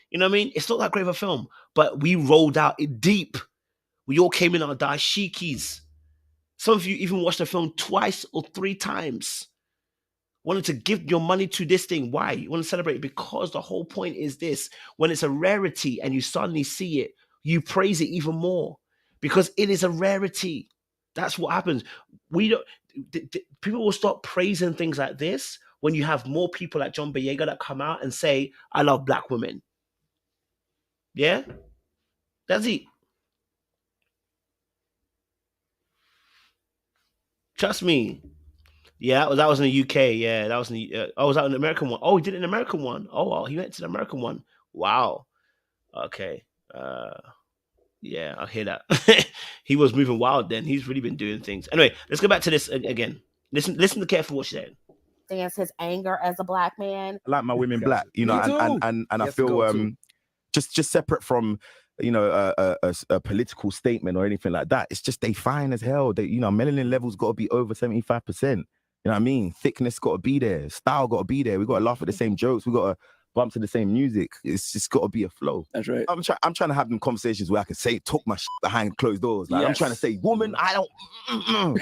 You know what I mean? It's not that great of a film, but we rolled out it deep. We all came in on our dashikis. Some of you even watched the film twice or three times. Wanted to give your money to this thing. Why? You want to celebrate it because the whole point is this. When it's a rarity and you suddenly see it, you praise it even more because it is a rarity. That's what happens. We don't. People will stop praising things like this when you have more people like John Boyega that come out and say, "I love black women." Yeah, that's it. Trust me. Yeah, that was in the UK. Yeah, that was in the. Oh, was that an American one? Oh, he did an American one. Oh, well, he went to the American one. Wow. Okay. Uh, yeah, I hear that. He was moving wild then. He's really been doing things. Anyway, let's go back to this again. Listen to carefully what she's saying. Stands his anger as a black man. I like my women black, you know, Me too. and I Yes, go feel too. just separate from a political statement or anything like that. It's just they fine as hell. They, you know, melanin levels got to be over 75%. You know what I mean? Thickness got to be there. Style got to be there. We got to laugh at the same jokes. We got to bump to the same music. It's just got to be a flow. That's right. I'm trying to have them conversations where I can say, talk my shit behind closed doors. Like I'm trying to Yes. say, woman, I don't. And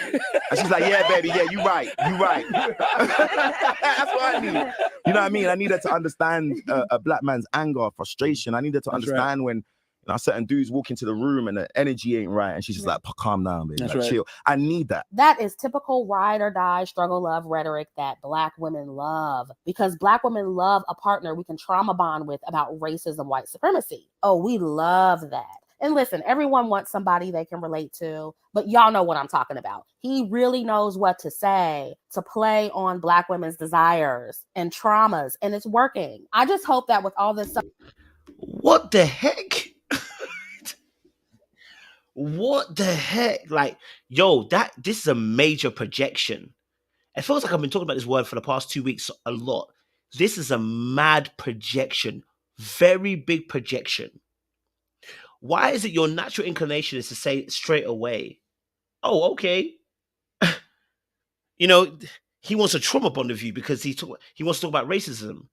she's like, yeah, baby, yeah, you right. That's what I need. You know what I mean? I need her to understand a black man's anger, frustration. I need her to That's understand when certain dudes walk into the room and the energy ain't right, and she's just like, calm down, baby, That's like, right. chill. I need that. That is typical ride or die struggle love rhetoric that black women love because black women love a partner we can trauma bond with about racism, white supremacy. Oh, we love that. And listen, everyone wants somebody they can relate to, but y'all know what I'm talking about. He really knows what to say to play on black women's desires and traumas, and it's working. I just hope that with all this stuff. What the heck? What the heck? Like, yo, this is a major projection. It feels like I've been talking about this word for the past 2 weeks a lot. This is a mad projection, very big projection. Why is it your natural inclination is to say straight away, oh, okay, you know, he wants a trauma bond of you because he wants to talk about racism.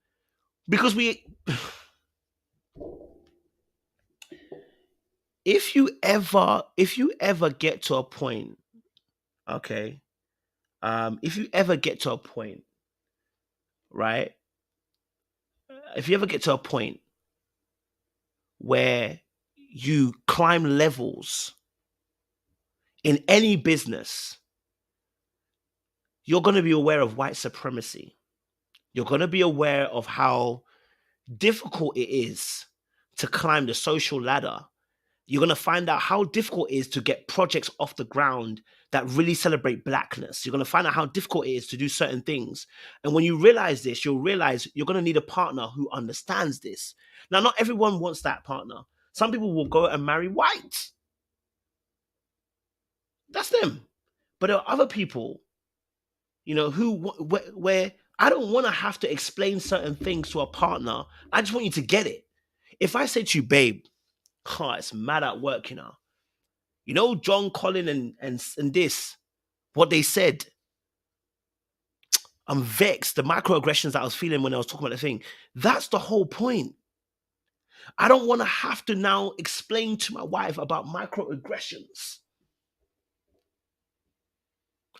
Because if you ever get to a point, okay, if you ever get to a point, right? If you ever get to a point where you climb levels in any business, you're going to be aware of white supremacy. You're going to be aware of how difficult it is to climb the social ladder. You're going to find out how difficult it is to get projects off the ground that really celebrate blackness. You're going to find out how difficult it is to do certain things. And when you realize this, you'll realize you're going to need a partner who understands this. Now, not everyone wants that partner. Some people will go and marry white. That's them. But there are other people, who where I don't want to have to explain certain things to a partner. I just want you to get it. If I say to you, babe, it's mad at work, John Collin and this, what they said. I'm vexed. The microaggressions that I was feeling when I was talking about the thing. That's the whole point. I don't want to have to now explain to my wife about microaggressions.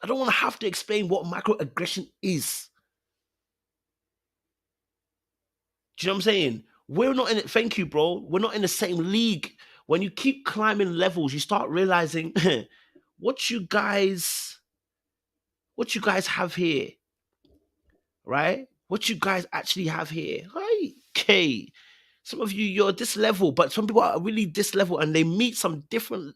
I don't want to have to explain what microaggression is. Do you know what I'm saying? We're not in it. Thank you, bro. We're not in the same league. When you keep climbing levels, you start realizing what you guys have here, right? What you guys actually have here. Right? Okay. Some of you, you're this level, but some people are really this level and they meet some different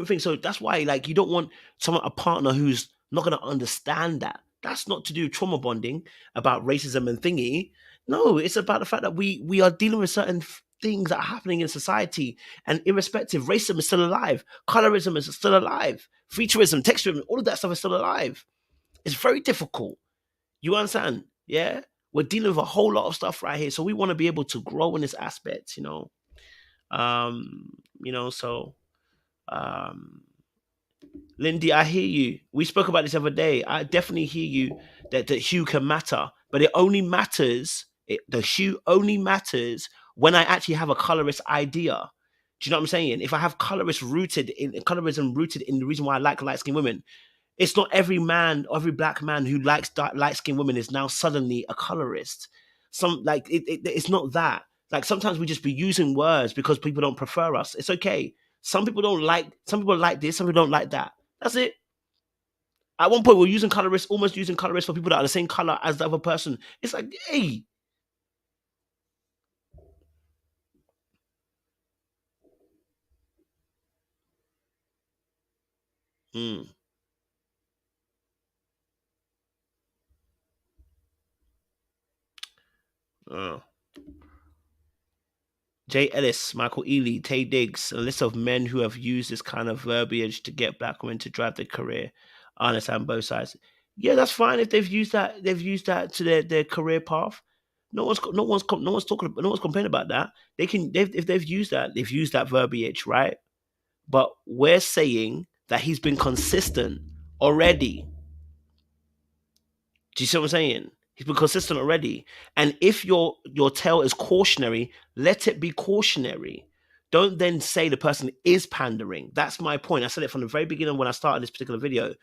things. So that's why, like, you don't want a partner who's not going to understand that. That's not to do with trauma bonding about racism and thingy. No, it's about the fact that we are dealing with certain things that are happening in society, and irrespective, racism is still alive, colorism is still alive, featureism, texturism, all of that stuff is still alive. It's very difficult. You understand? Yeah, we're dealing with a whole lot of stuff right here, so we want to be able to grow in this aspect. So um Lindy, I hear you. We spoke about this the other day. I definitely hear you that hue can matter, but it only matters. The hue only matters when I actually have a colorist idea. Do you know what I'm saying? If I have colorism rooted in the reason why I like light skinned women, it's not every man, every black man who likes light skinned women is now suddenly a colorist. It's not that. Like, sometimes we just be using words because people don't prefer us. It's okay. Some people don't like. Some people like this. Some people don't like that. That's it. At one point, we're using colorists, almost using colorists for people that are the same color as the other person. It's like, hey, mm, uh. Jay Ellis, Michael Ealy, Tay Diggs, a list of men who have used this kind of verbiage to get black women to drive their career. I understand both sides. Yeah, that's fine if they've used that. They've used that to their career path. No one's complaining about that. If they've used that, they've used that verbiage, right? But we're saying that he's been consistent already. Do you see what I'm saying? He's been consistent already. And if your tale is cautionary, let it be cautionary. Don't then say the person is pandering. That's my point. I said it from the very beginning when I started this particular video.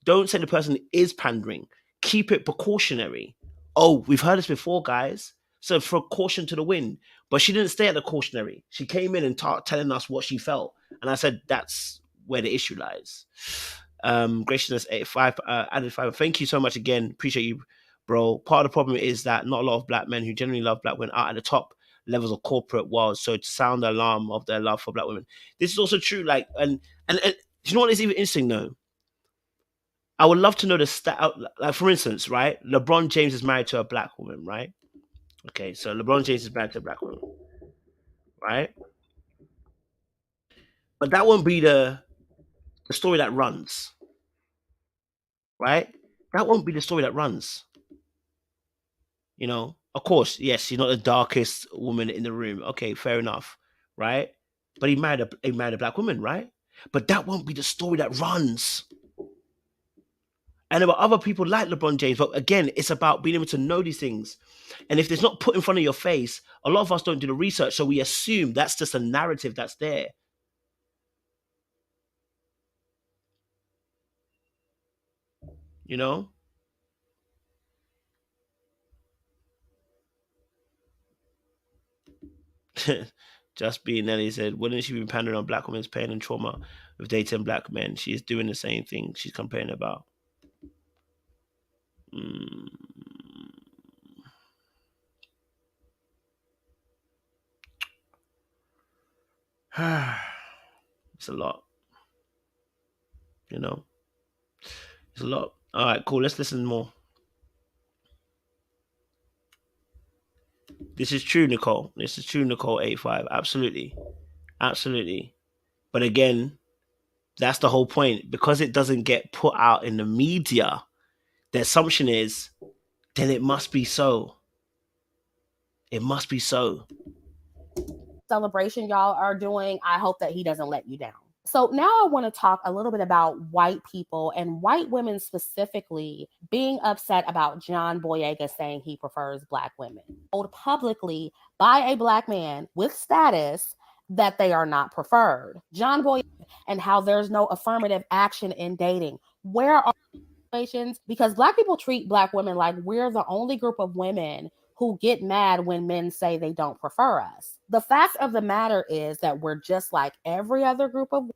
Don't say the person is pandering. Keep it precautionary. Oh, we've heard this before, guys. So for caution to the wind. But she didn't stay at the cautionary. She came in and telling us what she felt. And I said, that's where the issue lies. Graciousness 85 added 5. Thank you so much again. Appreciate you, bro. Part of the problem is that not a lot of black men who genuinely love black women are at the top levels of corporate world. So to sound the alarm of their love for black women. This is also true. Like, and do you know what is even interesting though? I would love to know the stat. Like, for instance, right? LeBron James is married to a black woman, right? Okay, so LeBron James is married to a black woman, right? But that won't be the story that runs, right? that won't be the story that runs. You know, of course, yes, she's not the darkest woman in the room. Okay, fair enough, right? But he married a black woman, right? But that won't be the story that runs. And there are other people like LeBron James, but again, it's about being able to know these things. And if it's not put in front of your face, a lot of us don't do the research, so we assume that's just a narrative that's there. You know? Just being Nelly said, wouldn't she be pandering on black women's pain and trauma with dating black men? She is doing the same thing she's complaining about. Mm. It's a lot. You know? It's a lot. All right, cool. Let's listen more. This is true, Nicole. This is true, Nicole 85. Absolutely. Absolutely. But again, that's the whole point. Because it doesn't get put out in the media, the assumption is, then it must be so. It must be so. Celebration y'all are doing, I hope that he doesn't let you down. So now I want to talk a little bit about white people and white women specifically being upset about John Boyega saying he prefers black women. Told publicly by a black man with status that they are not preferred. John Boyega, and how there's no affirmative action in dating. Where are situations? Because black people treat black women like we're the only group of women who get mad when men say they don't prefer us. The fact of the matter is that we're just like every other group of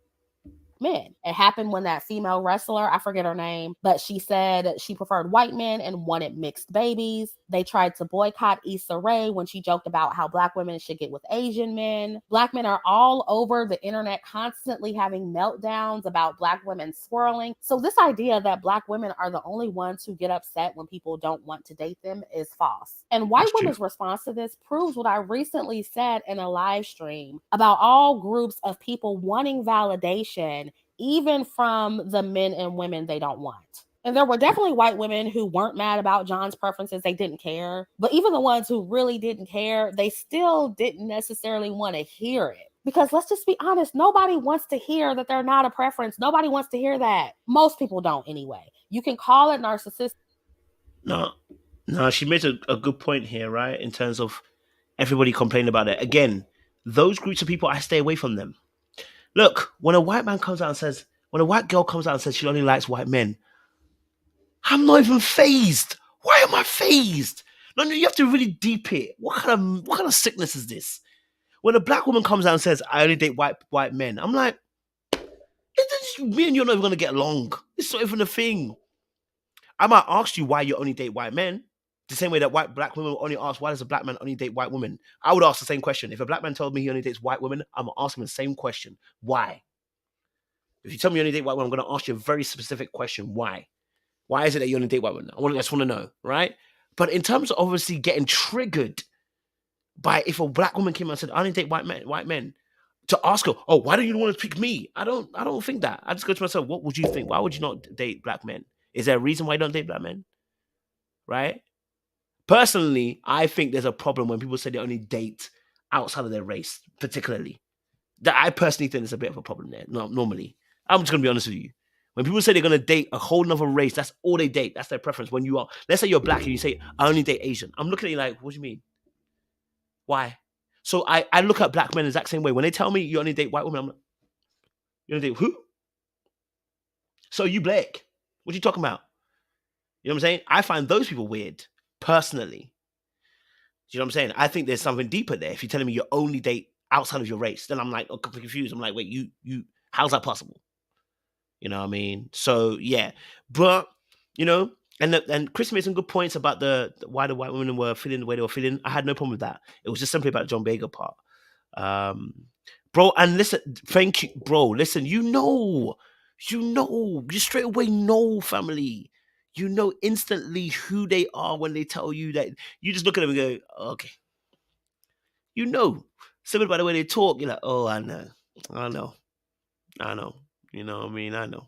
men. It happened when that female wrestler, I forget her name, but she said she preferred white men and wanted mixed babies. They tried to boycott Issa Rae when she joked about how black women should get with Asian men. Black men are all over the internet constantly having meltdowns about black women swirling. So this idea that black women are the only ones who get upset when people don't want to date them is false. And white women's response to this proves what I recently said in a live stream about all groups of people wanting validation even from the men and women they don't want. And there were definitely white women who weren't mad about John's preferences. They didn't care. But even the ones who really didn't care, they still didn't necessarily want to hear it. Because let's just be honest, nobody wants to hear that they're not a preference. Nobody wants to hear that. Most people don't anyway. You can call it narcissistic. No, she made a good point here, right? In terms of everybody complaining about it. Again, those groups of people, I stay away from them. Look, when a white man comes out and says, when a white girl comes out and says she only likes white men, I'm not even phased. Why am I phased? No, you have to really deep it. What kind of sickness is this? When a black woman comes out and says, I only date white men, I'm like, me and you're not even gonna get along. It's not even a thing. I might ask you why you only date white men. The same way that black women only ask, why does a black man only date white women? I would ask the same question. If a black man told me he only dates white women, I'm gonna ask him the same question. Why? If you tell me you only date white women, I'm gonna ask you a very specific question. Why? Why is it that you only date white women? I just want to know, right? But in terms of obviously getting triggered by if a black woman came out and said, I only date white men, to ask her, oh, why don't you want to pick me? I don't think that. I just go to myself, what would you think? Why would you not date black men? Is there a reason why you don't date black men? Right? Personally, I think there's a problem when people say they only date outside of their race, particularly. That I personally think there's a bit of a problem there. No, normally. I'm just gonna be honest with you. When people say they're gonna date a whole nother race, that's all they date. That's their preference. When you are, let's say you're black and you say, I only date Asian. I'm looking at you like, what do you mean? Why? So I look at black men the exact same way. When they tell me you only date white women, I'm like, you only date who? So you black. What are you talking about? You know what I'm saying? I find those people weird, personally. Do you know what I'm saying? I think there's something deeper there. If you're telling me you only date outside of your race, then I'm like, oh, confused. I'm like, wait, you, how's that possible? You know what I mean? So yeah, but you know, and Chris made some good points about the why the white women were feeling the way they were feeling. I had no problem with that. It was just simply about John Boyega part, bro. And listen, thank you, bro. Listen, you straight away know family. You know instantly who they are when they tell you that. You just look at them and go, okay. You know, simply by the way they talk, you're like, oh, I know. You know what I mean? I know.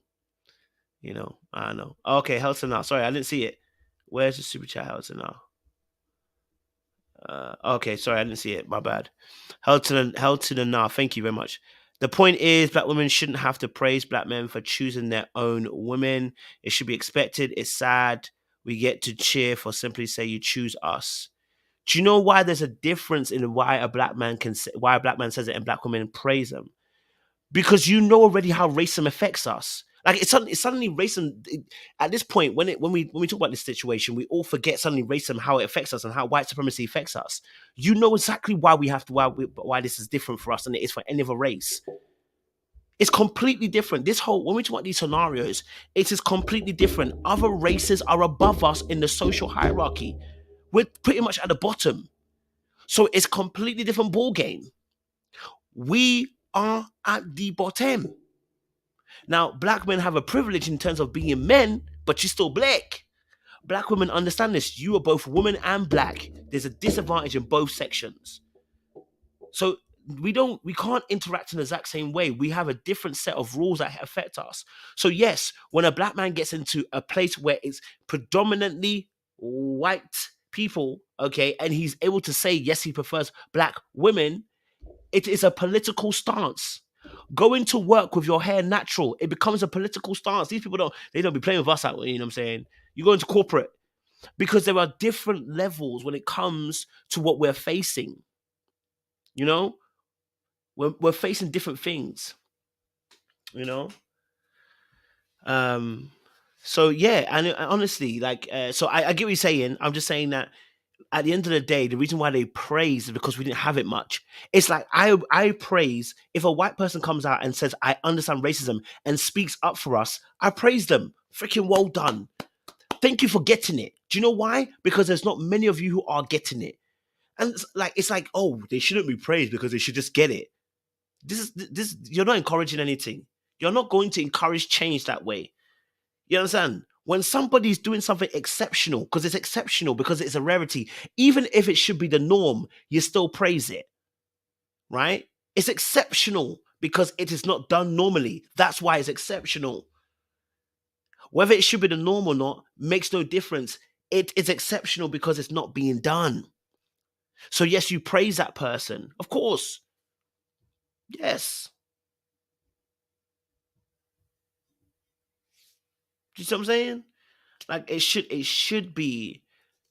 I don't know. Okay, Helton now. Sorry, I didn't see it. Where's the super chat, Helton now? Okay, sorry, I didn't see it. My bad. Helton now. Thank you very much. The point is, black women shouldn't have to praise black men for choosing their own women. It should be expected. It's sad we get to cheer for simply say you choose us. Do you know why there's a difference in why a black man says it and black women praise them? Because you know already how racism affects us. Like it's suddenly racism at this point when we talk about this situation, we all forget suddenly racism, how it affects us and how white supremacy affects us. You know exactly why why this is different for us than it is for any other race. It's completely different. This whole when we talk about these scenarios, it is completely different. Other races are above us in the social hierarchy. We're pretty much at the bottom. So it's completely different ball game. We are at the bottom. Now, black men have a privilege in terms of being men, but you're still black. Black women understand this. You are both woman and black. There's a disadvantage in both sections. So we can't interact in the exact same way. We have a different set of rules that affect us. So yes, when a black man gets into a place where it's predominantly white people, okay, and he's able to say yes, he prefers black women, it is a political stance. Going to work with your hair natural, it becomes a political stance. These people don't be playing with us out, you know what I'm saying? You go into corporate because there are different levels when it comes to what we're facing. You know, we're facing different things. You know, so yeah, and honestly, like, so I get what you're saying. I'm just saying that at the end of the day, the reason why they praise is because we didn't have it much. It's like I praise if a white person comes out and says I understand racism and speaks up for us. I praise them. Freaking well done. Thank you for getting it. Do you know why? Because there's not many of you who are getting it. And it's like, oh, they shouldn't be praised because they should just get it. This you're not encouraging anything. You're not going to encourage change that way. You understand? When somebody's doing something exceptional, because it's exceptional, because it's a rarity, even if it should be the norm, you still praise it. Right? It's exceptional because it is not done normally. That's why it's exceptional. Whether it should be the norm or not makes no difference. It is exceptional because it's not being done. So yes, you praise that person. Of course. Yes. Do you see what I'm saying? Like it should be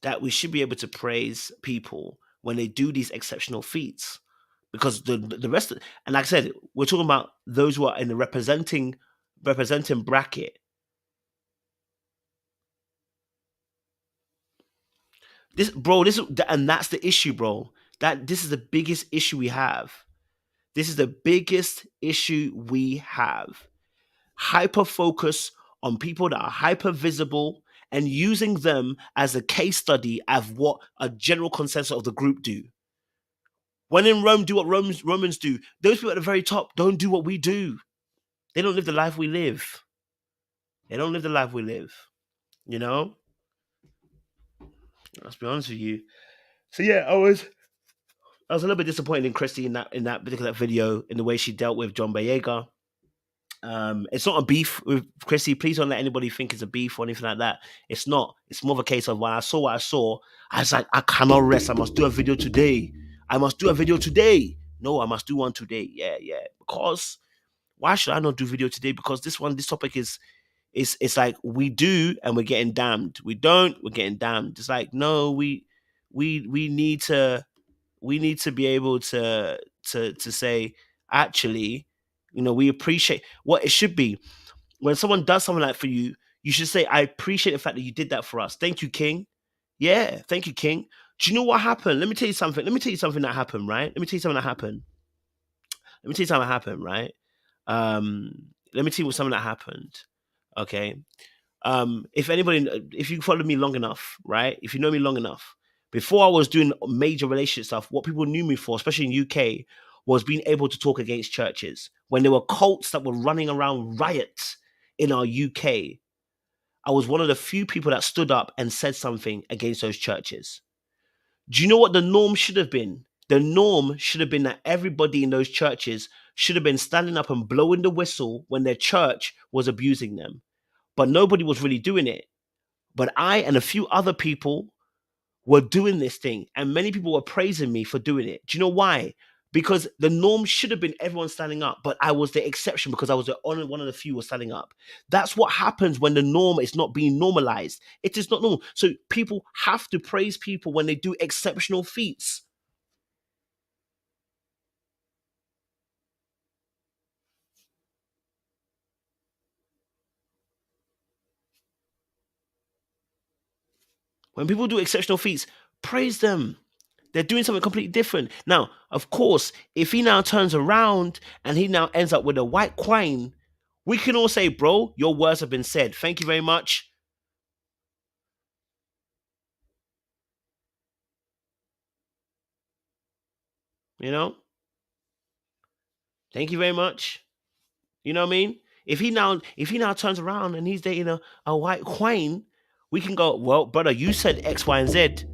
that we should be able to praise people when they do these exceptional feats. Because the rest of, and like I said, we're talking about those who are in the representing bracket. And that's the issue, bro. That this is the biggest issue we have. This is the biggest issue we have. Hyper focus on people that are hyper visible and using them as a case study of what a general consensus of the group do. When in Rome, do what Romans do. Those people at the very top don't do what we do. They don't live the life we live. They don't live the life we live. You know? Let's be honest with you. So yeah, I was a little bit disappointed in Chrissy in that particular video in the way she dealt with John Boyega. It's not a beef with Chrissy. Please don't let anybody think it's a beef or anything like that. It's not. It's more of a case of when I saw what I saw, I was like, I cannot rest. I must do a video today. I must do a video today. No, I must do one today. Yeah, yeah. Because why should I not do video today? Because this topic is it's like we do and we're getting damned. We don't, we're getting damned. It's like no, we need to be able to say actually, we appreciate what it should be when someone does something like for you. You should say I appreciate the fact that you did that for us. Thank you, King. Yeah, thank you, King. Do you know what happened? Let me tell you something. Let me tell you something that happened. Right. Let me tell you something that happened. Let me tell you something that happened. Right. Let me tell you something that happened. Okay. If you follow me long enough, right? If you know me long enough, before I was doing major relationship stuff, what people knew me for, especially in UK, was being able to talk against churches. When there were cults that were running around riots in our UK, I was one of the few people that stood up and said something against those churches. Do you know what the norm should have been? The norm should have been that everybody in those churches should have been standing up and blowing the whistle when their church was abusing them. but nobody was really doing it. But I and a few other people were doing this thing, and many people were praising me for doing it. Do you know why? Because the norm should have been everyone standing up, but I was the exception because I was the only one of the few was standing up. That's what happens when the norm is not being normalized. It is not normal. So people have to praise people when they do exceptional feats. When people do exceptional feats, praise them. They're doing something completely different. Now, of course, if he now turns around and he now ends up with a white queen, we can all say, bro, your words have been said. Thank you very much. You know, thank you very much. You know what I mean? If he now turns around and he's dating a white queen, we can go, well, brother, you said X, Y, and Z.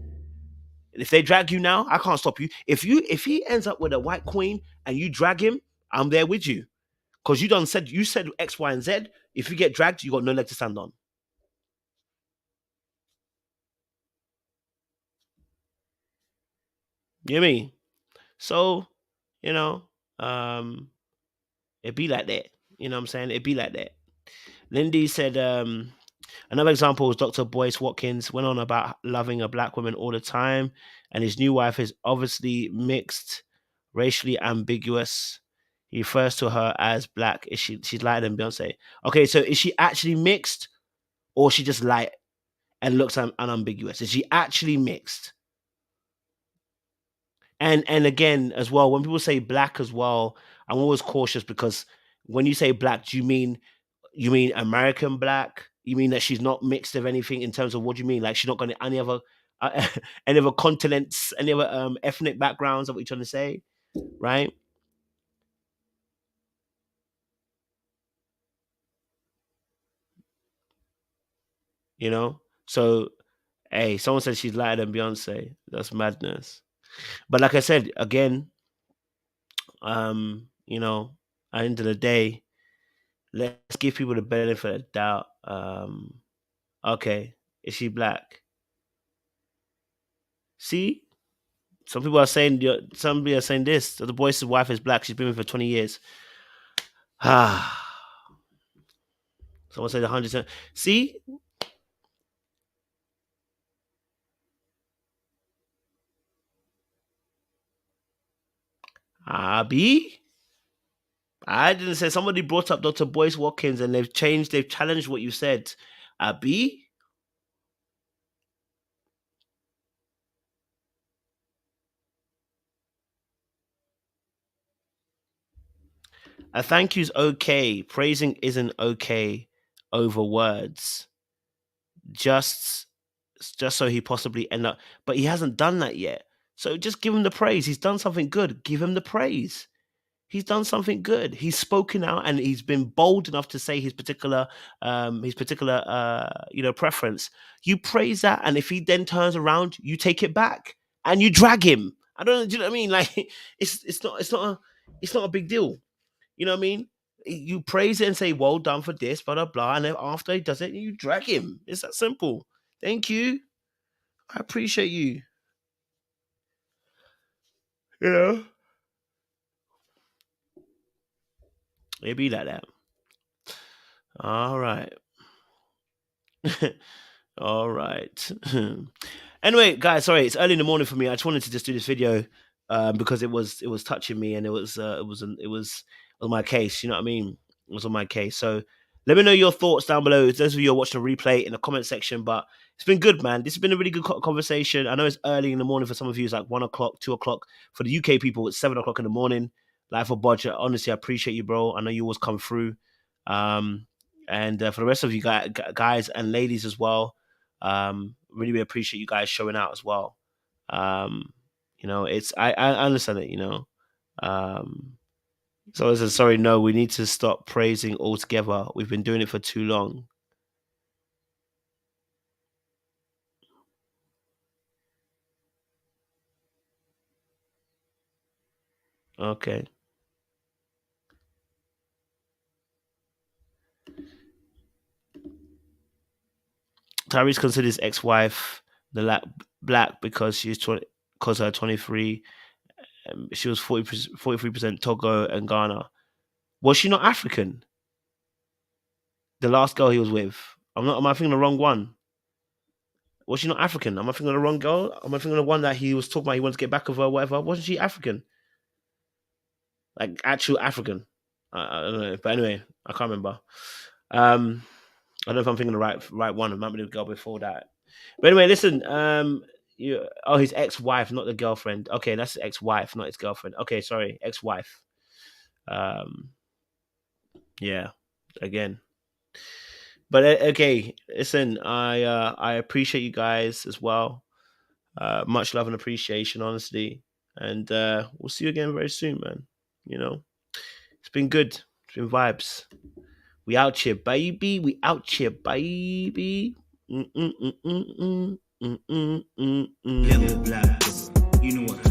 If they drag you now, I can't stop you. If he ends up with a white queen and you drag him, I'm there with you. Because you said X, Y, and Z. If you get dragged, you got no leg to stand on. You know what I mean? So, you know, um, it be like that. You know what I'm saying? It be like that. Lindy said, another example was Dr. Boyce Watkins went on about loving a black woman all the time, and his new wife is obviously mixed, racially ambiguous. He refers to her as black. Is she's lighter than Beyonce? Okay, so is she actually mixed, or is she just light and looks unambiguous? Is she actually mixed? And again, as well, when people say black as well, I'm always cautious because when you say black, do you mean American black? You mean that she's not mixed of anything in terms of what do you mean? Like she's not got any other any other continents, any other ethnic backgrounds? Is that what you're trying to say, right? You know. So hey, someone said she's lighter than Beyonce. That's madness. But like I said again, you know, at the end of the day, let's give people the benefit of the doubt. Okay, is she black? See, some people are saying this. That the boy's wife is black. She's been with for 20 years. Ah, someone said 100. See, Abby, I didn't say. Somebody brought up Dr. Boyce Watkins, and they've challenged what you said. Abby, a thank you's okay. Praising isn't okay over words. Just just so he possibly end up, but he hasn't done that yet. So just give him the praise. He's done something good. Give him the praise. He's done something good. He's spoken out and he's been bold enough to say his particular preference. You praise that, and if he then turns around, you take it back and you drag him. I don't know. Do you know what I mean? Like it's not a big deal. You know what I mean? You praise it and say, "Well done for this," blah blah blah, and then after he does it, you drag him. It's that simple. Thank you. I appreciate you. You know, it be like that. All right. All right. Anyway, guys, sorry, it's early in the morning for me. I just wanted to just do this video because it was touching me and it was my case. You know what I mean? It was on my case. So let me know your thoughts down below. Those of you who are watching the replay in the comment section. But it's been good, man. This has been a really good conversation. I know it's early in the morning for some of you. It's like 1 o'clock, 2 o'clock. For the UK people, it's 7 o'clock in the morning. Life of Bodge. Honestly, I appreciate you, bro. I know you always come through. Um, and for the rest of you guys and ladies as well, really, really appreciate you guys showing out as well. Um, it's I understand it. Um, so as a sorry, no, we need to stop praising altogether. We've been doing it for too long. Okay. Tyrese considered his ex-wife black because she's because her 23. She was 43% Togo and Ghana. Was she not African? The last girl he was with. Am I thinking the wrong one? Was she not African? Am I thinking of the wrong girl? Am I thinking of the one that he was talking about? He wanted to get back with her, whatever. Wasn't she African? Like actual African? I don't know. But anyway, I can't remember. I don't know if I'm thinking the right one. It might be the girl before that. But anyway, listen. His ex-wife, not the girlfriend. Okay, that's his ex-wife, not his girlfriend. Okay, sorry, ex-wife. Yeah, again. But okay, listen. I appreciate you guys as well. Much love and appreciation, honestly. And we'll see you again very soon, man. You know, it's been good. It's been vibes. We out here, baby. We out here, baby. Level black, you know what